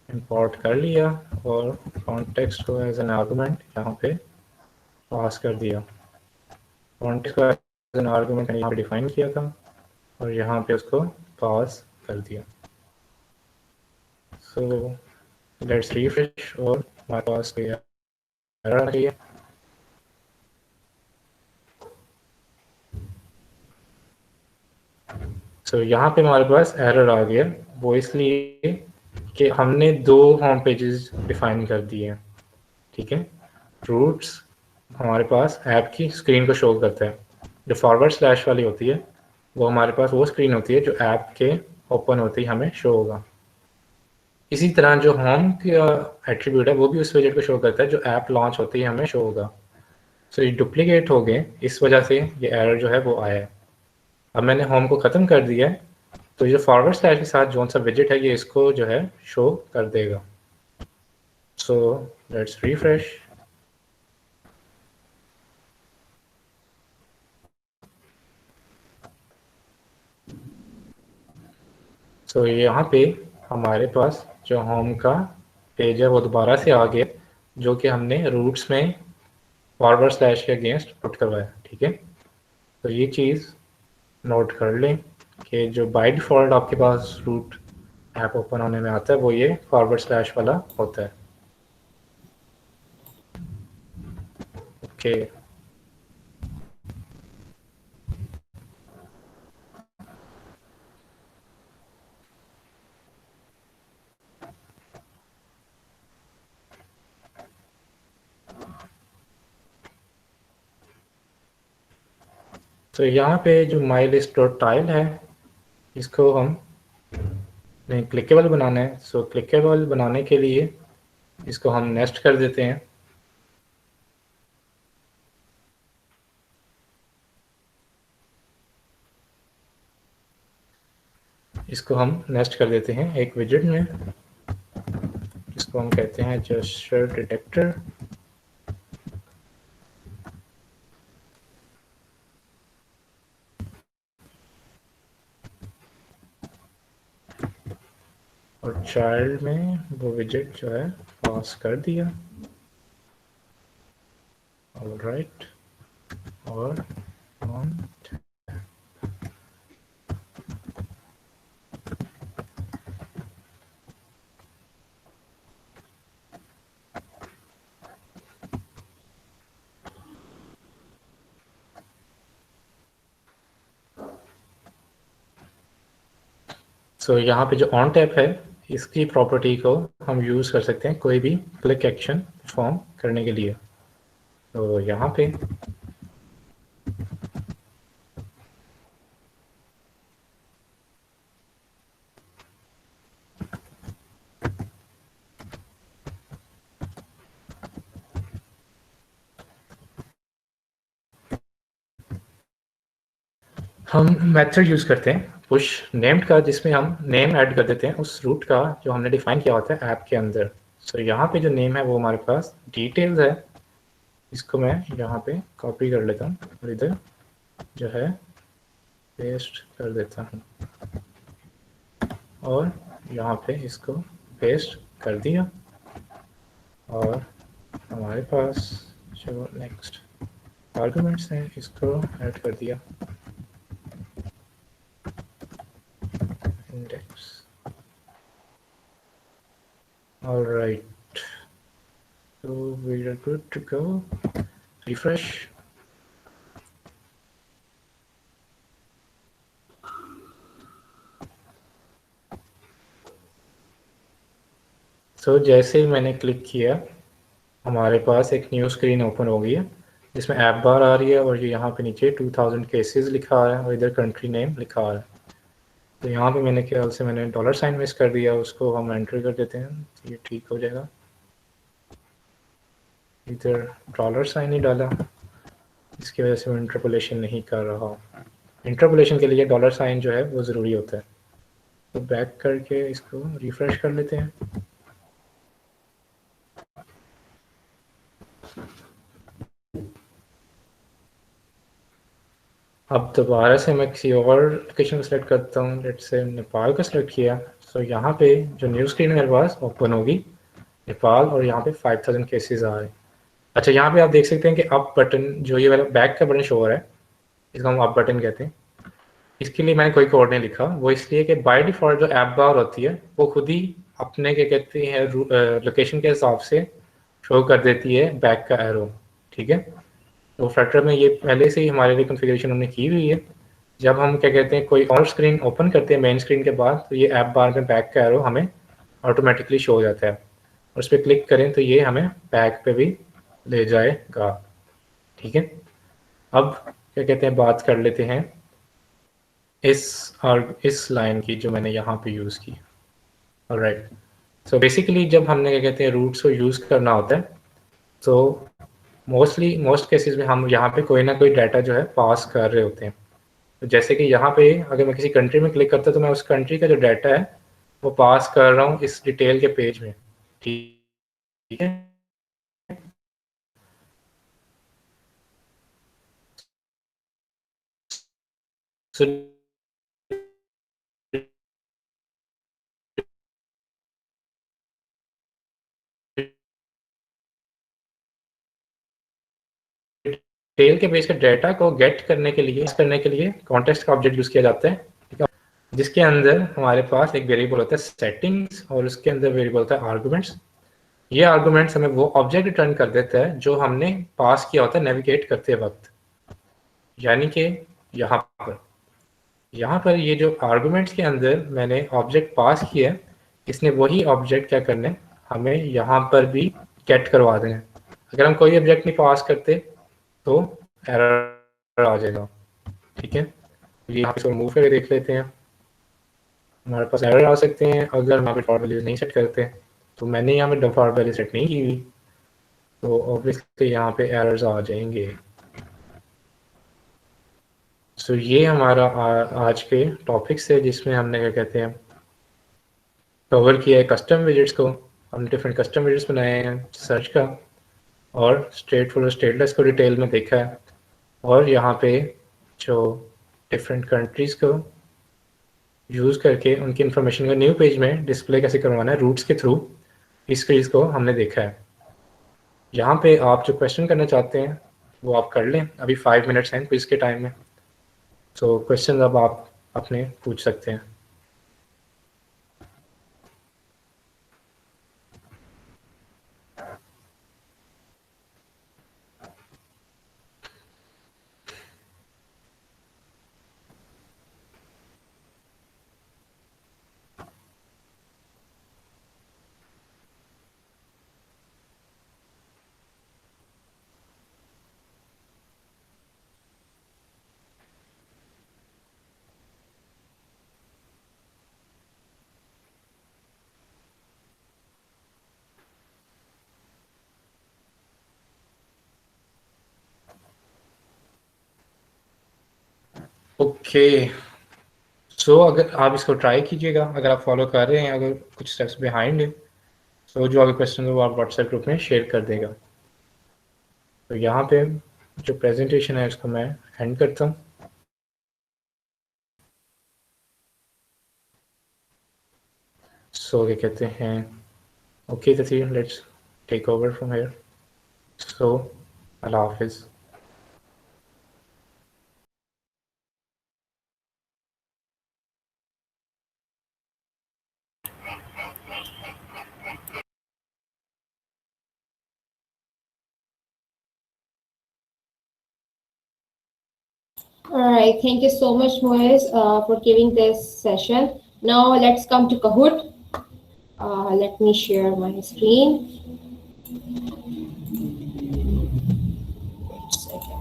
इंपोर्ट कर लिया और कॉन्टेक्स्ट को एज एन आर्गुमेंट यहाँ पे पास कर दिया। कॉन्टेक्स्ट को एज एन आर्गुमेंट यहाँ पे डिफाइन किया था और यहाँ पे उसको पास कर दिया। सो लेट्स रिफ्रेश, और हमारे पास कोई एरर आ रही है। सो यहाँ पे हमारे पास एरर आ गया, वो इसलिए कि हमने दो होम पेजेस डिफाइन कर दिए हैं। ठीक है। रूट्स हमारे पास ऐप की स्क्रीन को शो करता है। जो फॉरवर्ड स्लैश वाली होती है वो हमारे पास वो स्क्रीन होती है जो ऐप के ओपन होते ही हमें शो होगा। इसी तरह जो होम का एट्रीब्यूट है वो भी उस विजेट को शो करता है जो ऐप लॉन्च होते ही हमें शो होगा। सो ये डुप्लीकेट हो गए, इस वजह से ये एरर जो है वो आया है। अब मैंने होम को ख़त्म कर दिया है, तो ये फॉरवर्ड स्लैश के साथ जो सा विजेट है ये इसको जो है शो कर देगा। So let's refresh. सो यहाँ पे हमारे पास जो होम का पेज है वो दोबारा से आ गया, जो कि हमने रूट्स में फॉरवर्ड स्लैश के अगेंस्ट पुट करवाया। ठीक है, तो ये चीज़ नोट कर लें कि जो बाय डिफ़ॉल्ट आपके पास रूट ऐप ओपन होने में आता है वो ये फॉरवर्ड स्लैश वाला होता है। ओके, तो यहाँ पे जो माई लिस्ट डॉट टाइल है इसको हम क्लिकेबल बनाना है। सो क्लिकेबल बनाने के लिए इसको हम नेस्ट कर देते हैं। इसको हम नेस्ट कर देते हैं एक विजेट में। इसको हम कहते हैं जेस्चर डिटेक्टर। और चाइल्ड में वो विजेट जो है पास कर दिया। ऑलराइट, और ऑन सो यहाँ पे जो ऑन टैप है इसकी प्रॉपर्टी को हम यूज़ कर सकते हैं कोई भी क्लिक एक्शन परफॉर्म करने के लिए। तो यहाँ पे हम मेथड यूज़ करते हैं पुश नेम्ड का, जिसमें हम नेम ऐड कर देते हैं उस रूट का जो हमने डिफाइन किया होता है ऐप के अंदर। सो यहाँ पे जो नेम है वो हमारे पास डिटेल्स है। इसको मैं यहाँ पे कॉपी कर लेता हूँ और इधर जो है पेस्ट कर देता हूँ, और यहाँ पे इसको पेस्ट कर दिया। और हमारे पास जो नेक्स्ट आर्गुमेंट्स हैं इसको ऐड कर दिया। Index, alright, so we are good to go. Refresh. So जैसे ही मैंने क्लिक किया हमारे पास एक न्यू स्क्रीन ओपन हो गई है जिसमें ऐप बार आ रही है, और ये यहाँ पे नीचे 2000 केसेस लिखा आ रहा है और इधर कंट्री नेम लिखा आ रहा है। तो यहाँ पे मैंने ख्याल से मैंने $साइन मिस कर दिया, उसको हम एंटर कर देते हैं तो ये ठीक हो जाएगा। इधर $साइन ही डाला, इसकी वजह से मैं इंटरपोलेशन नहीं कर रहा हूँ। इंटरपोलेशन के लिए $साइन जो है वो ज़रूरी होता है। तो बैक करके इसको रिफ्रेश कर लेते हैं। अब दोबारा से मैं किसी और लोकेशन को सिलेक्ट करता हूँ, लेट्स से नेपाल का सिलेक्ट किया। सो यहाँ पे जो न्यू स्क्रीन मेरे पास ओपन होगी नेपाल, और यहाँ पे 5000 केसेस आ रहे हैं। अच्छा, यहाँ पे आप देख सकते हैं कि अप बटन जो ये वाला बैक का बटन शो हो रहा है इसको हम अप बटन कहते हैं। इसके लिए मैंने कोई कोड नहीं लिखा, वो इसलिए कि बाय डिफ़ॉल्ट जो ऐप बार होती है वो खुद ही अपने क्या कहते हैं लोकेशन के हिसाब से शो कर देती है बैक का एरो। ठीक है, तो फ्लटर में ये पहले से ही हमारे लिए कॉन्फ़िगरेशन हमने की हुई है। जब हम क्या कहते हैं कोई और स्क्रीन ओपन करते हैं मेन स्क्रीन के बाद, तो ये ऐप बार में बैक का एरो हमें ऑटोमेटिकली शो हो जाता है। और उस पर क्लिक करें तो ये हमें बैक पे भी ले जाएगा। ठीक है, अब क्या कहते हैं, बात कर लेते हैं इस लाइन की जो मैंने यहाँ पे यूज़ की। ऑलराइट, सो बेसिकली जब हमने क्या कहते हैं रूट्स को यूज़ करना होता है तो मोस्ट केसेस में हम यहाँ पे कोई ना कोई डाटा जो है पास कर रहे होते हैं। तो जैसे कि यहाँ पे अगर मैं किसी कंट्री में क्लिक करता तो मैं उस कंट्री का जो डाटा है वो पास कर रहा हूँ इस डिटेल के पेज में। ठीक है, सो डिटेल के पेज का डाटा को गेट करने के लिए कॉन्टेक्स्ट का ऑब्जेक्ट यूज किया जाता है। ठीक है, जिसके अंदर हमारे पास एक वेरिएबल होता है सेटिंग्स और उसके अंदर वेरिएबल होता है आर्गुमेंट्स। ये आर्गुमेंट्स हमें वो ऑब्जेक्ट रिटर्न कर देता है जो हमने पास किया होता है नेविगेट करते वक्त। यानी कि यहाँ पर ये जो आर्गुमेंट्स के अंदर मैंने ऑब्जेक्ट पास किया है, इसने वही ऑब्जेक्ट क्या करने हमें यहाँ पर भी गेट करवा देना। अगर हम कोई ऑब्जेक्ट नहीं पास करते तो एरर आ जाएगा। ठीक है, ये यहाँ पे रिमूव करके देख लेते हैं। हमारे पास एरर आ सकते हैं अगर हम यहाँ पे डिफॉल्ट वैल्यू नहीं सेट करते। तो मैंने यहाँ पे डिफॉल्ट वैल्यू सेट नहीं की हुई तो ऑब्वियसली यहाँ पे एरर्स आ जाएंगे। सो ये हमारा आज के टॉपिक्स है जिसमें हमने क्या कहते हैं कवर किया है कस्टम विजेट्स को। हमने डिफरेंट कस्टम विजेट्स बनाए हैं सर्च का, और स्टेटफुल और स्टेटलेस को डिटेल में देखा है, और यहाँ पे जो डिफरेंट कंट्रीज़ को यूज़ करके उनकी इन्फॉर्मेशन को न्यू पेज में डिस्प्ले कैसे करवाना है रूट्स के थ्रू, इस चीज़ को हमने देखा है। यहाँ पे आप जो क्वेश्चन करना चाहते हैं वो आप कर लें, अभी 5 मिनट्स हैं क्विज़ के टाइम में। सो क्वेश्चन अब आप अपने पूछ सकते हैं। ओके, सो अगर आप इसको ट्राई कीजिएगा, अगर आप फॉलो कर रहे हैं, अगर कुछ स्टेप्स बिहाइंड है तो जो आगे क्वेश्चन है वो आप व्हाट्सएप ग्रुप में शेयर कर देगा। तो यहाँ पे जो प्रेजेंटेशन है उसको मैं एंड करता हूँ। सो क्या कहते हैं, ओके तथी let's take over from here. So अल्लाह हाफिज़। All right, thank you so much, Moez, for giving this session. Now let's come to Kahoot. Let me share my screen. Wait a second.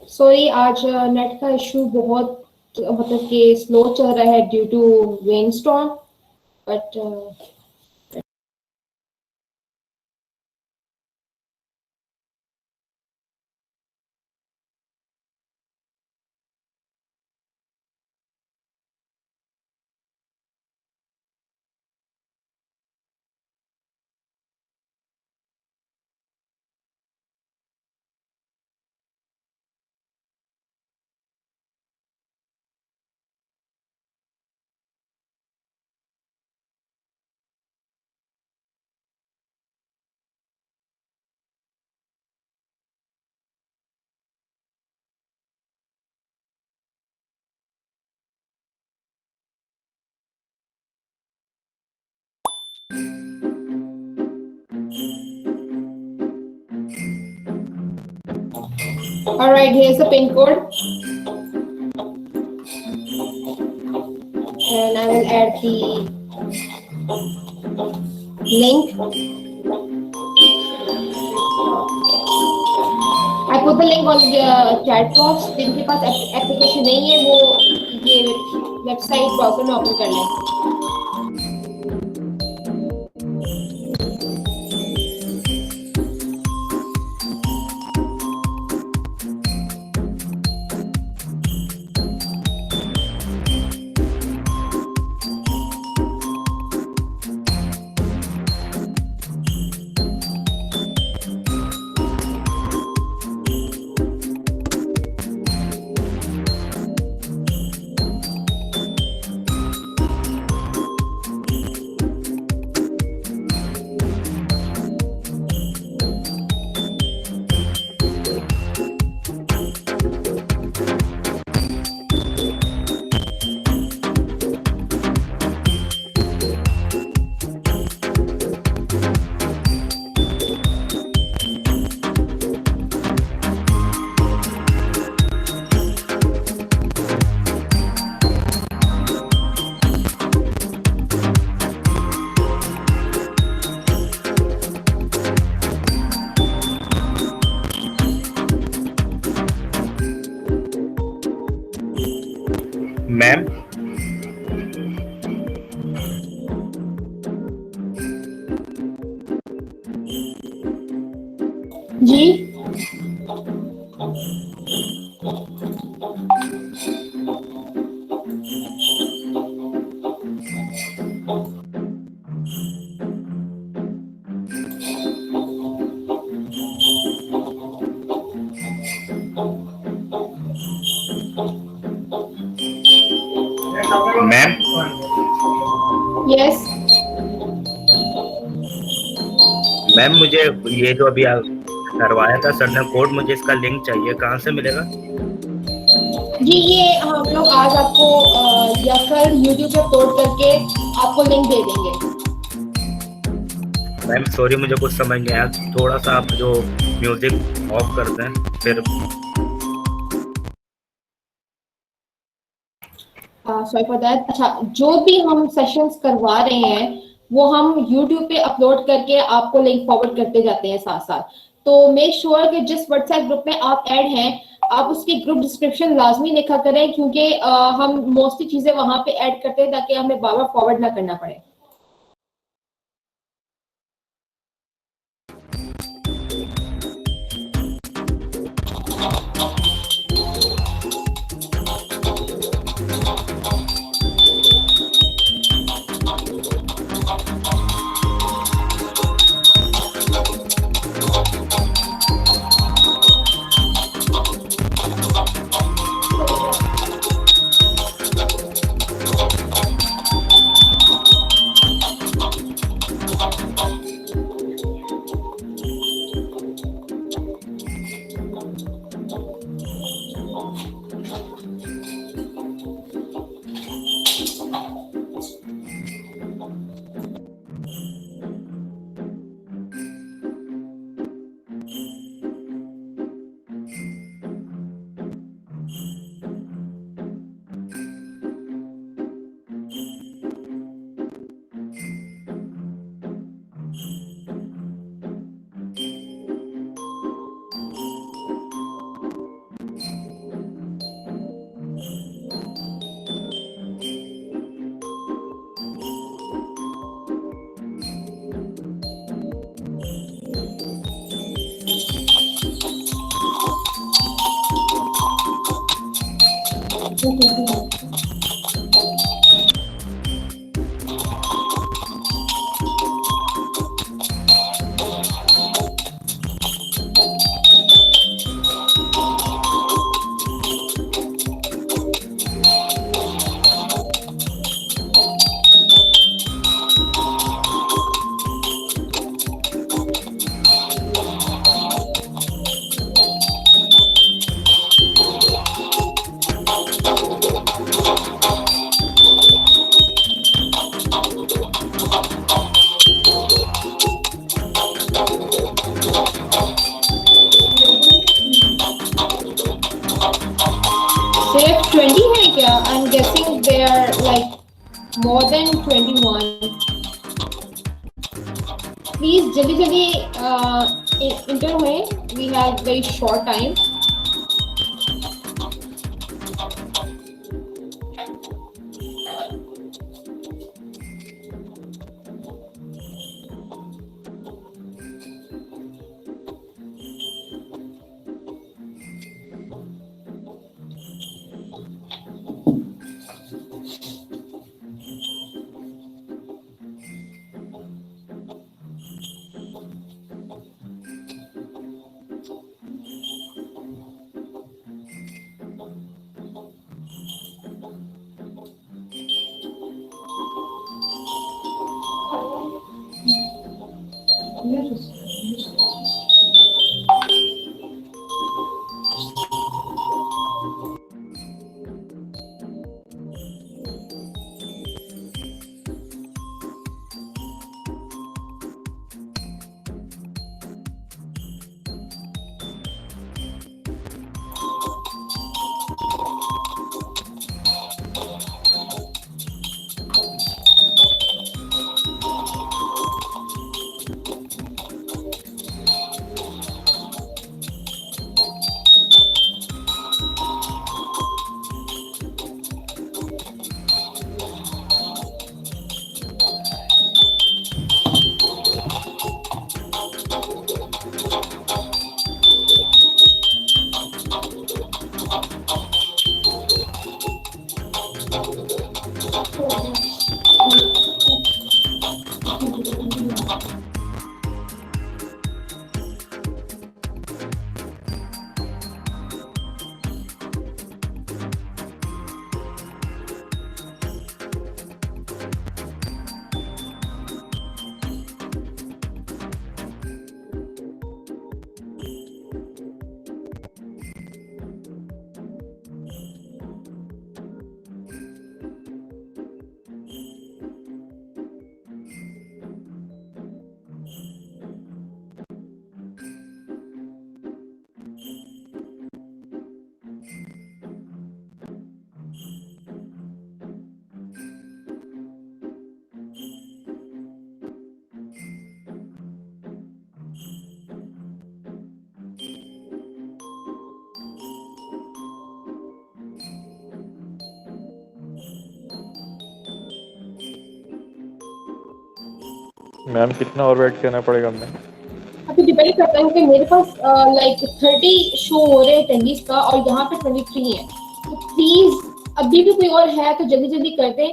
Sorry, आज net का issue बहुत मतलब कि slow चल रहा है due to rainstorm, but All right, here's the pin code, and I will add the link. I put the link on the chat box. जिनके पास application नहीं है वो ये वेबसाइट ब्राउज़र में ओपन कर लें. मैम जी मैम यस मैम मुझे ये जो अभी करवाया था सर ने कोड, मुझे इसका लिंक चाहिए, कहाँ से मिलेगा? जी ये हम लोग आज आपको या कल YouTube पे अपलोड करके आपको लिंक दे देंगे. मैम सॉरी मुझे कुछ समझ नहीं आया, थोड़ा सा आप जो म्यूजिक ऑफ कर दें फिर. Sorry for that. अच्छा, जो भी हम सेशंस करवा रहे हैं वो हम YouTube पे अपलोड करके आपको लिंक फॉरवर्ड करते जाते हैं साथ साथ. तो मेक श्योर कि जिस व्हाट्सएप ग्रुप में आप ऐड हैं आप उसकी ग्रुप डिस्क्रिप्शन लाजमी लिखा करें, क्योंकि हम मोस्टली चीजें वहां पे ऐड करते हैं ताकि हमें बार बार फॉरवर्ड ना करना पड़े. 20 है क्या? I'm guessing they are like more than 21. Please जल्दी जल्दी enter हुए. We have very short time. Ma'am कितना और वेट करना पड़ेगा हमें? अभी डिपेंड करता है कि मेरे पास लाइक 30 शो हो रहे हैं टेनिस का और यहाँ पे 23 है. तो प्लीज अभी भी कोई और है तो जल्दी जल्दी कर दे,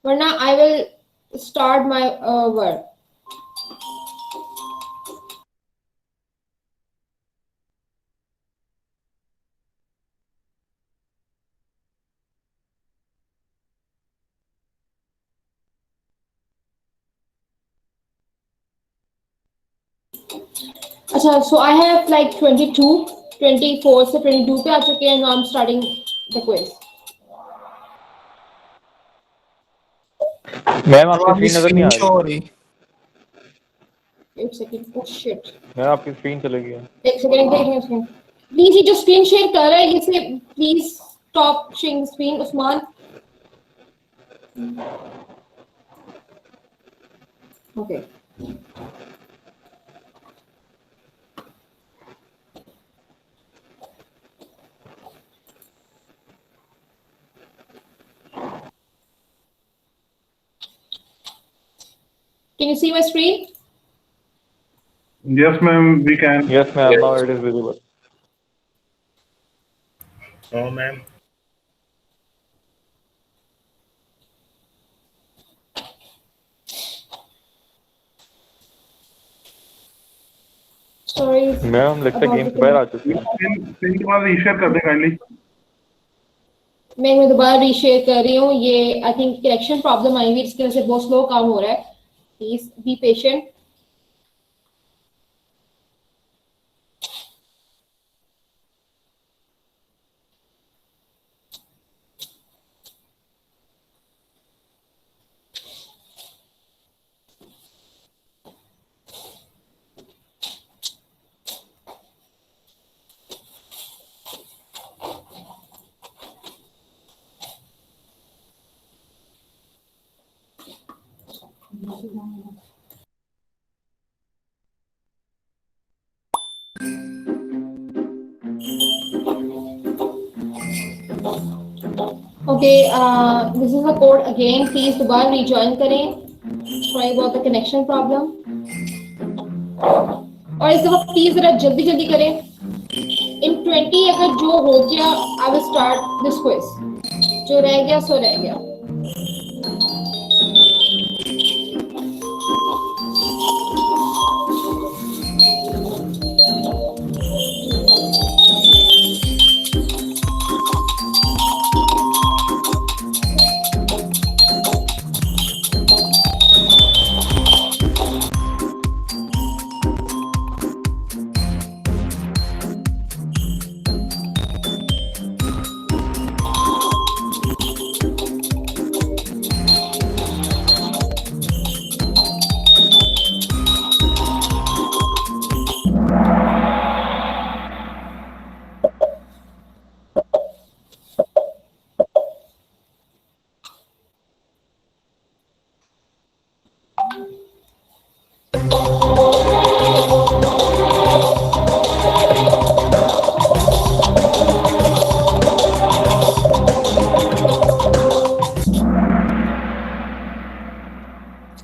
वरना I will start my work. अच्छा, so I have like 22, 24 से 22 पे आ चुके हैं. Now I'm starting the quiz. Ma'am आपकी आपकी स्क्रीन नजर नहीं स्क्रीन आ शो हो रही। रही। एक सेकंड. Oh shit. मैम आपकी स्क्रीन चली गई है। एक सेकंड देख रहे हैं. प्लीज ये जो स्क्रीन शेयर कर रहा है इसे please stop sharing screen. Usman. Okay. Can you see my screen? Yes, ma'am, we can. Yes, ma'am. Now it is visible. No ma'am. Sorry. Ma'am लगता है गेम से बाहर आ चुकी है। स्क्रीन के बाद रीशेयर कर दे काइंडली। मैं दोबारा रीशेयर कर रही हूँ. ये आई थिंक कनेक्शन प्रॉब्लम आई हुई, इसकी वजह से बहुत स्लो काम हो रहा है. Please be patient. Okay, this is the code again. Please दोबारा rejoin करें. Sorry about the connection problem. और इस दफा प्लीज जरा जल्दी जल्दी करें. In 20 अगर जो हो गया, I will start this quiz. जो रह गया सो रह गया.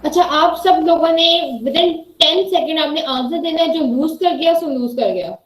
अच्छा, आप सब लोगों ने विदिन 10 सेकेंड आपने आंसर देना है. जो लूज कर गया सो लूज कर गया.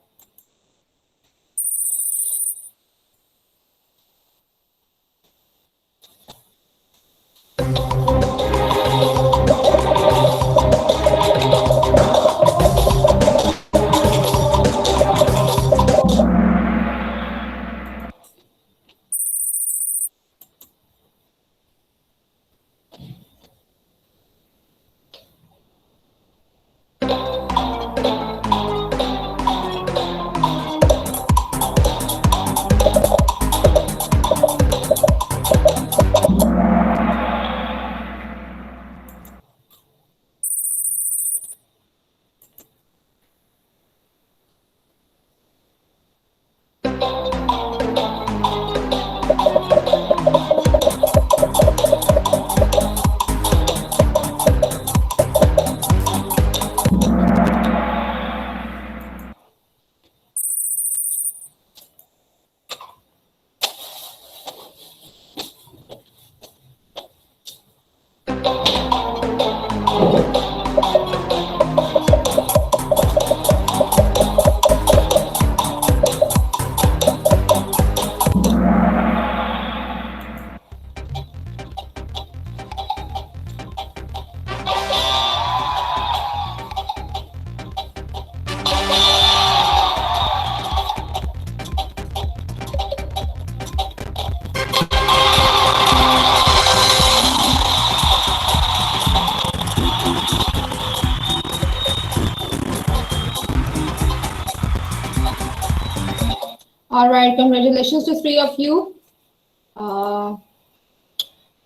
All right, congratulations to 3 of you.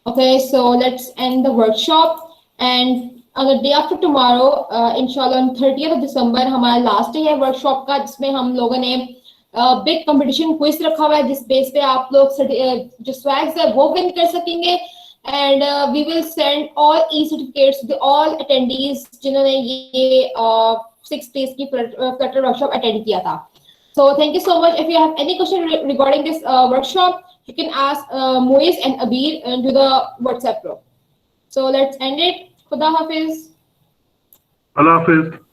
Okay, so let's end the workshop. And on the day after tomorrow, inshallah on 30th of December, हमारा last day है workshop का, जिसमें हम लोगों ने big competition quiz रखा हुआ है, जिस base पे आप लोग जो swags है वो win कर सकेंगे. And we will send all e-certificates to all attendees जिन्होंने ये 6 days की Flutter workshop attend किया था. So thank you so much. If you have any question regarding this workshop, you can ask Moiz and Abir into the WhatsApp group. So let's end it. Khuda Hafiz. Allah Hafiz.